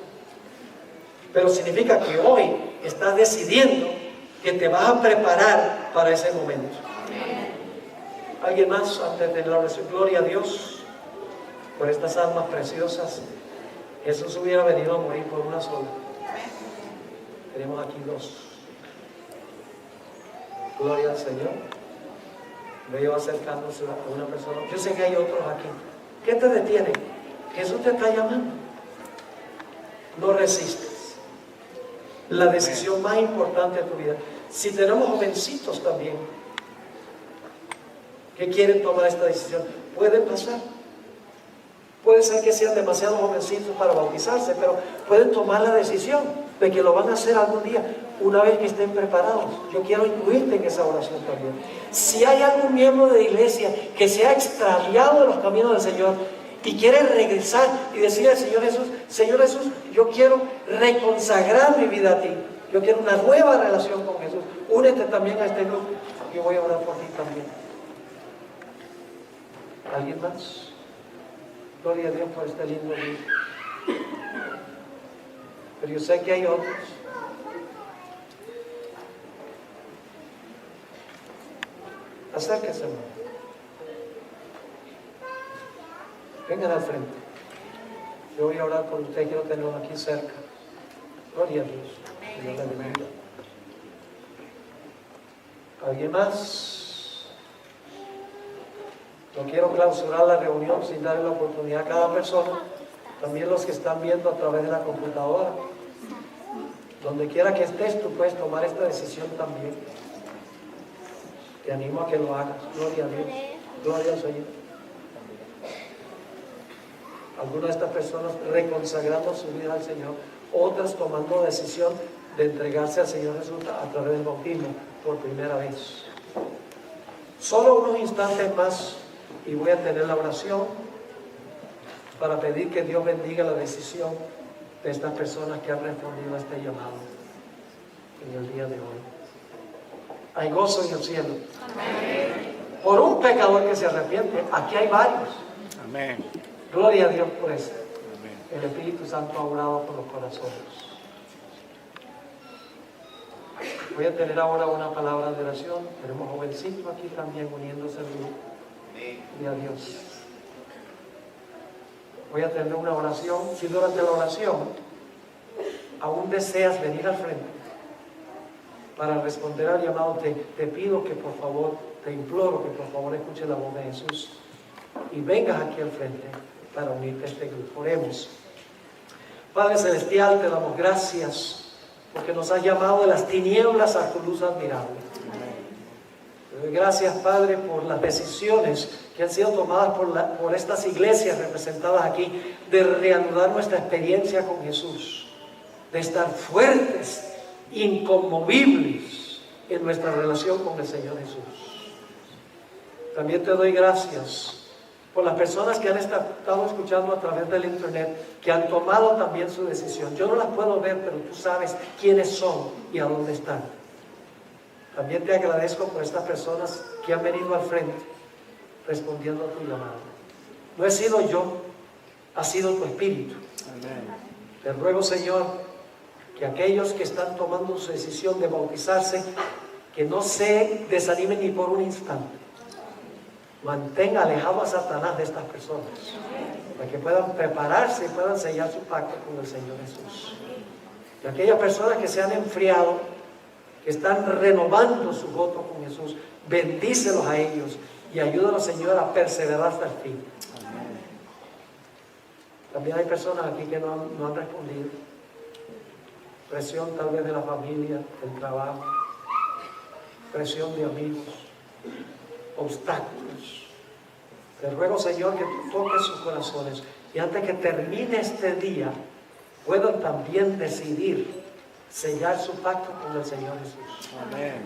Pero significa que hoy estás decidiendo que te vas a preparar para ese momento. ¿Alguien más antes de tener la oración? Gloria a Dios por estas almas preciosas. Jesús hubiera venido a morir por una sola. Tenemos aquí dos. Gloria al Señor. Veo acercándose a una persona. Yo sé que hay otros aquí. ¿Qué te detiene? Jesús te está llamando. No resistes. La decisión más importante de tu vida. Si tenemos jovencitos también que quieren tomar esta decisión, pueden pasar. Puede ser que sean demasiado jovencitos para bautizarse, pero pueden tomar la decisión de que lo van a hacer algún día, una vez que estén preparados. Yo quiero incluirte en esa oración también. Si hay algún miembro de la iglesia que se ha extraviado de los caminos del Señor y quiere regresar y decirle al Señor Jesús, yo quiero reconsagrar mi vida a ti. Yo quiero una nueva relación con Jesús. Únete también a este grupo. Yo voy a orar por ti también. ¿Alguien más? Gloria a Dios por este lindo día. Pero yo sé que hay otros. Acérquese. Vengan al frente. Yo voy a orar por usted. Quiero tenerlos aquí cerca. Gloria a Dios. Dios le bendiga. ¿Alguien más? No quiero clausurar la reunión sin darle la oportunidad a cada persona, también los que están viendo a través de la computadora. Donde quiera que estés, tú puedes tomar esta decisión también. Te animo a que lo hagas. Gloria a Dios. Gloria al Señor. Algunas de estas personas reconsagrando su vida al Señor, otras tomando la decisión de entregarse al Señor Jesús a través del bautismo por primera vez. Solo unos instantes más y voy a tener la oración para pedir que Dios bendiga la decisión de estas personas que han respondido a este llamado en el día de hoy. Hay gozo en el cielo. Amén. Por un pecador que se arrepiente. Aquí hay varios. Amén. Gloria a Dios por eso. Amén. El Espíritu Santo ha orado por los corazones. Voy a tener ahora una palabra de oración. Tenemos jovencitos aquí también uniéndose al grupo. Gloria a Dios. Voy a tener una oración. Si durante la oración aún deseas venir al frente para responder al llamado, te pido que por favor, te imploro que por favor escuche la voz de Jesús y vengas aquí al frente para unirte a este grupo. Oremos. Padre Celestial, te damos gracias porque nos has llamado de las tinieblas a tu luz admirable. Te doy gracias, Padre, por las decisiones que han sido tomadas por estas iglesias representadas aquí, de reanudar nuestra experiencia con Jesús, de estar fuertes, inconmovibles en nuestra relación con el Señor Jesús. También te doy gracias por las personas que han estado escuchando a través del internet, que han tomado también su decisión. Yo no las puedo ver, pero tú sabes quiénes son y a dónde están. También te agradezco por estas personas que han venido al frente respondiendo a tu llamado. No he sido yo, ha sido tu Espíritu. Amén. Te ruego, Señor, que aquellos que están tomando su decisión de bautizarse, que no se desanimen ni por un instante. Mantenga alejado a Satanás de estas personas, para que puedan prepararse y puedan sellar su pacto con el Señor Jesús. Y aquellas personas que se han enfriado, que están renovando su voto con Jesús, bendícelos a ellos y ayúdalos, Señor, a perseverar hasta el fin. Amén. También hay personas aquí que no han respondido. Presión tal vez de la familia, del trabajo, presión de amigos, obstáculos. Te ruego, Señor, que tú toques sus corazones y antes que termine este día puedan también decidir sellar su pacto con el Señor Jesús. Amén.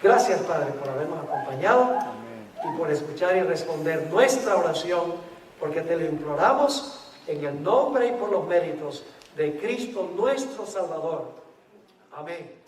Gracias, Padre, por habernos acompañado Amén. y por escuchar y responder nuestra oración, porque te lo imploramos en el nombre y por los méritos de Cristo nuestro Salvador. Amén.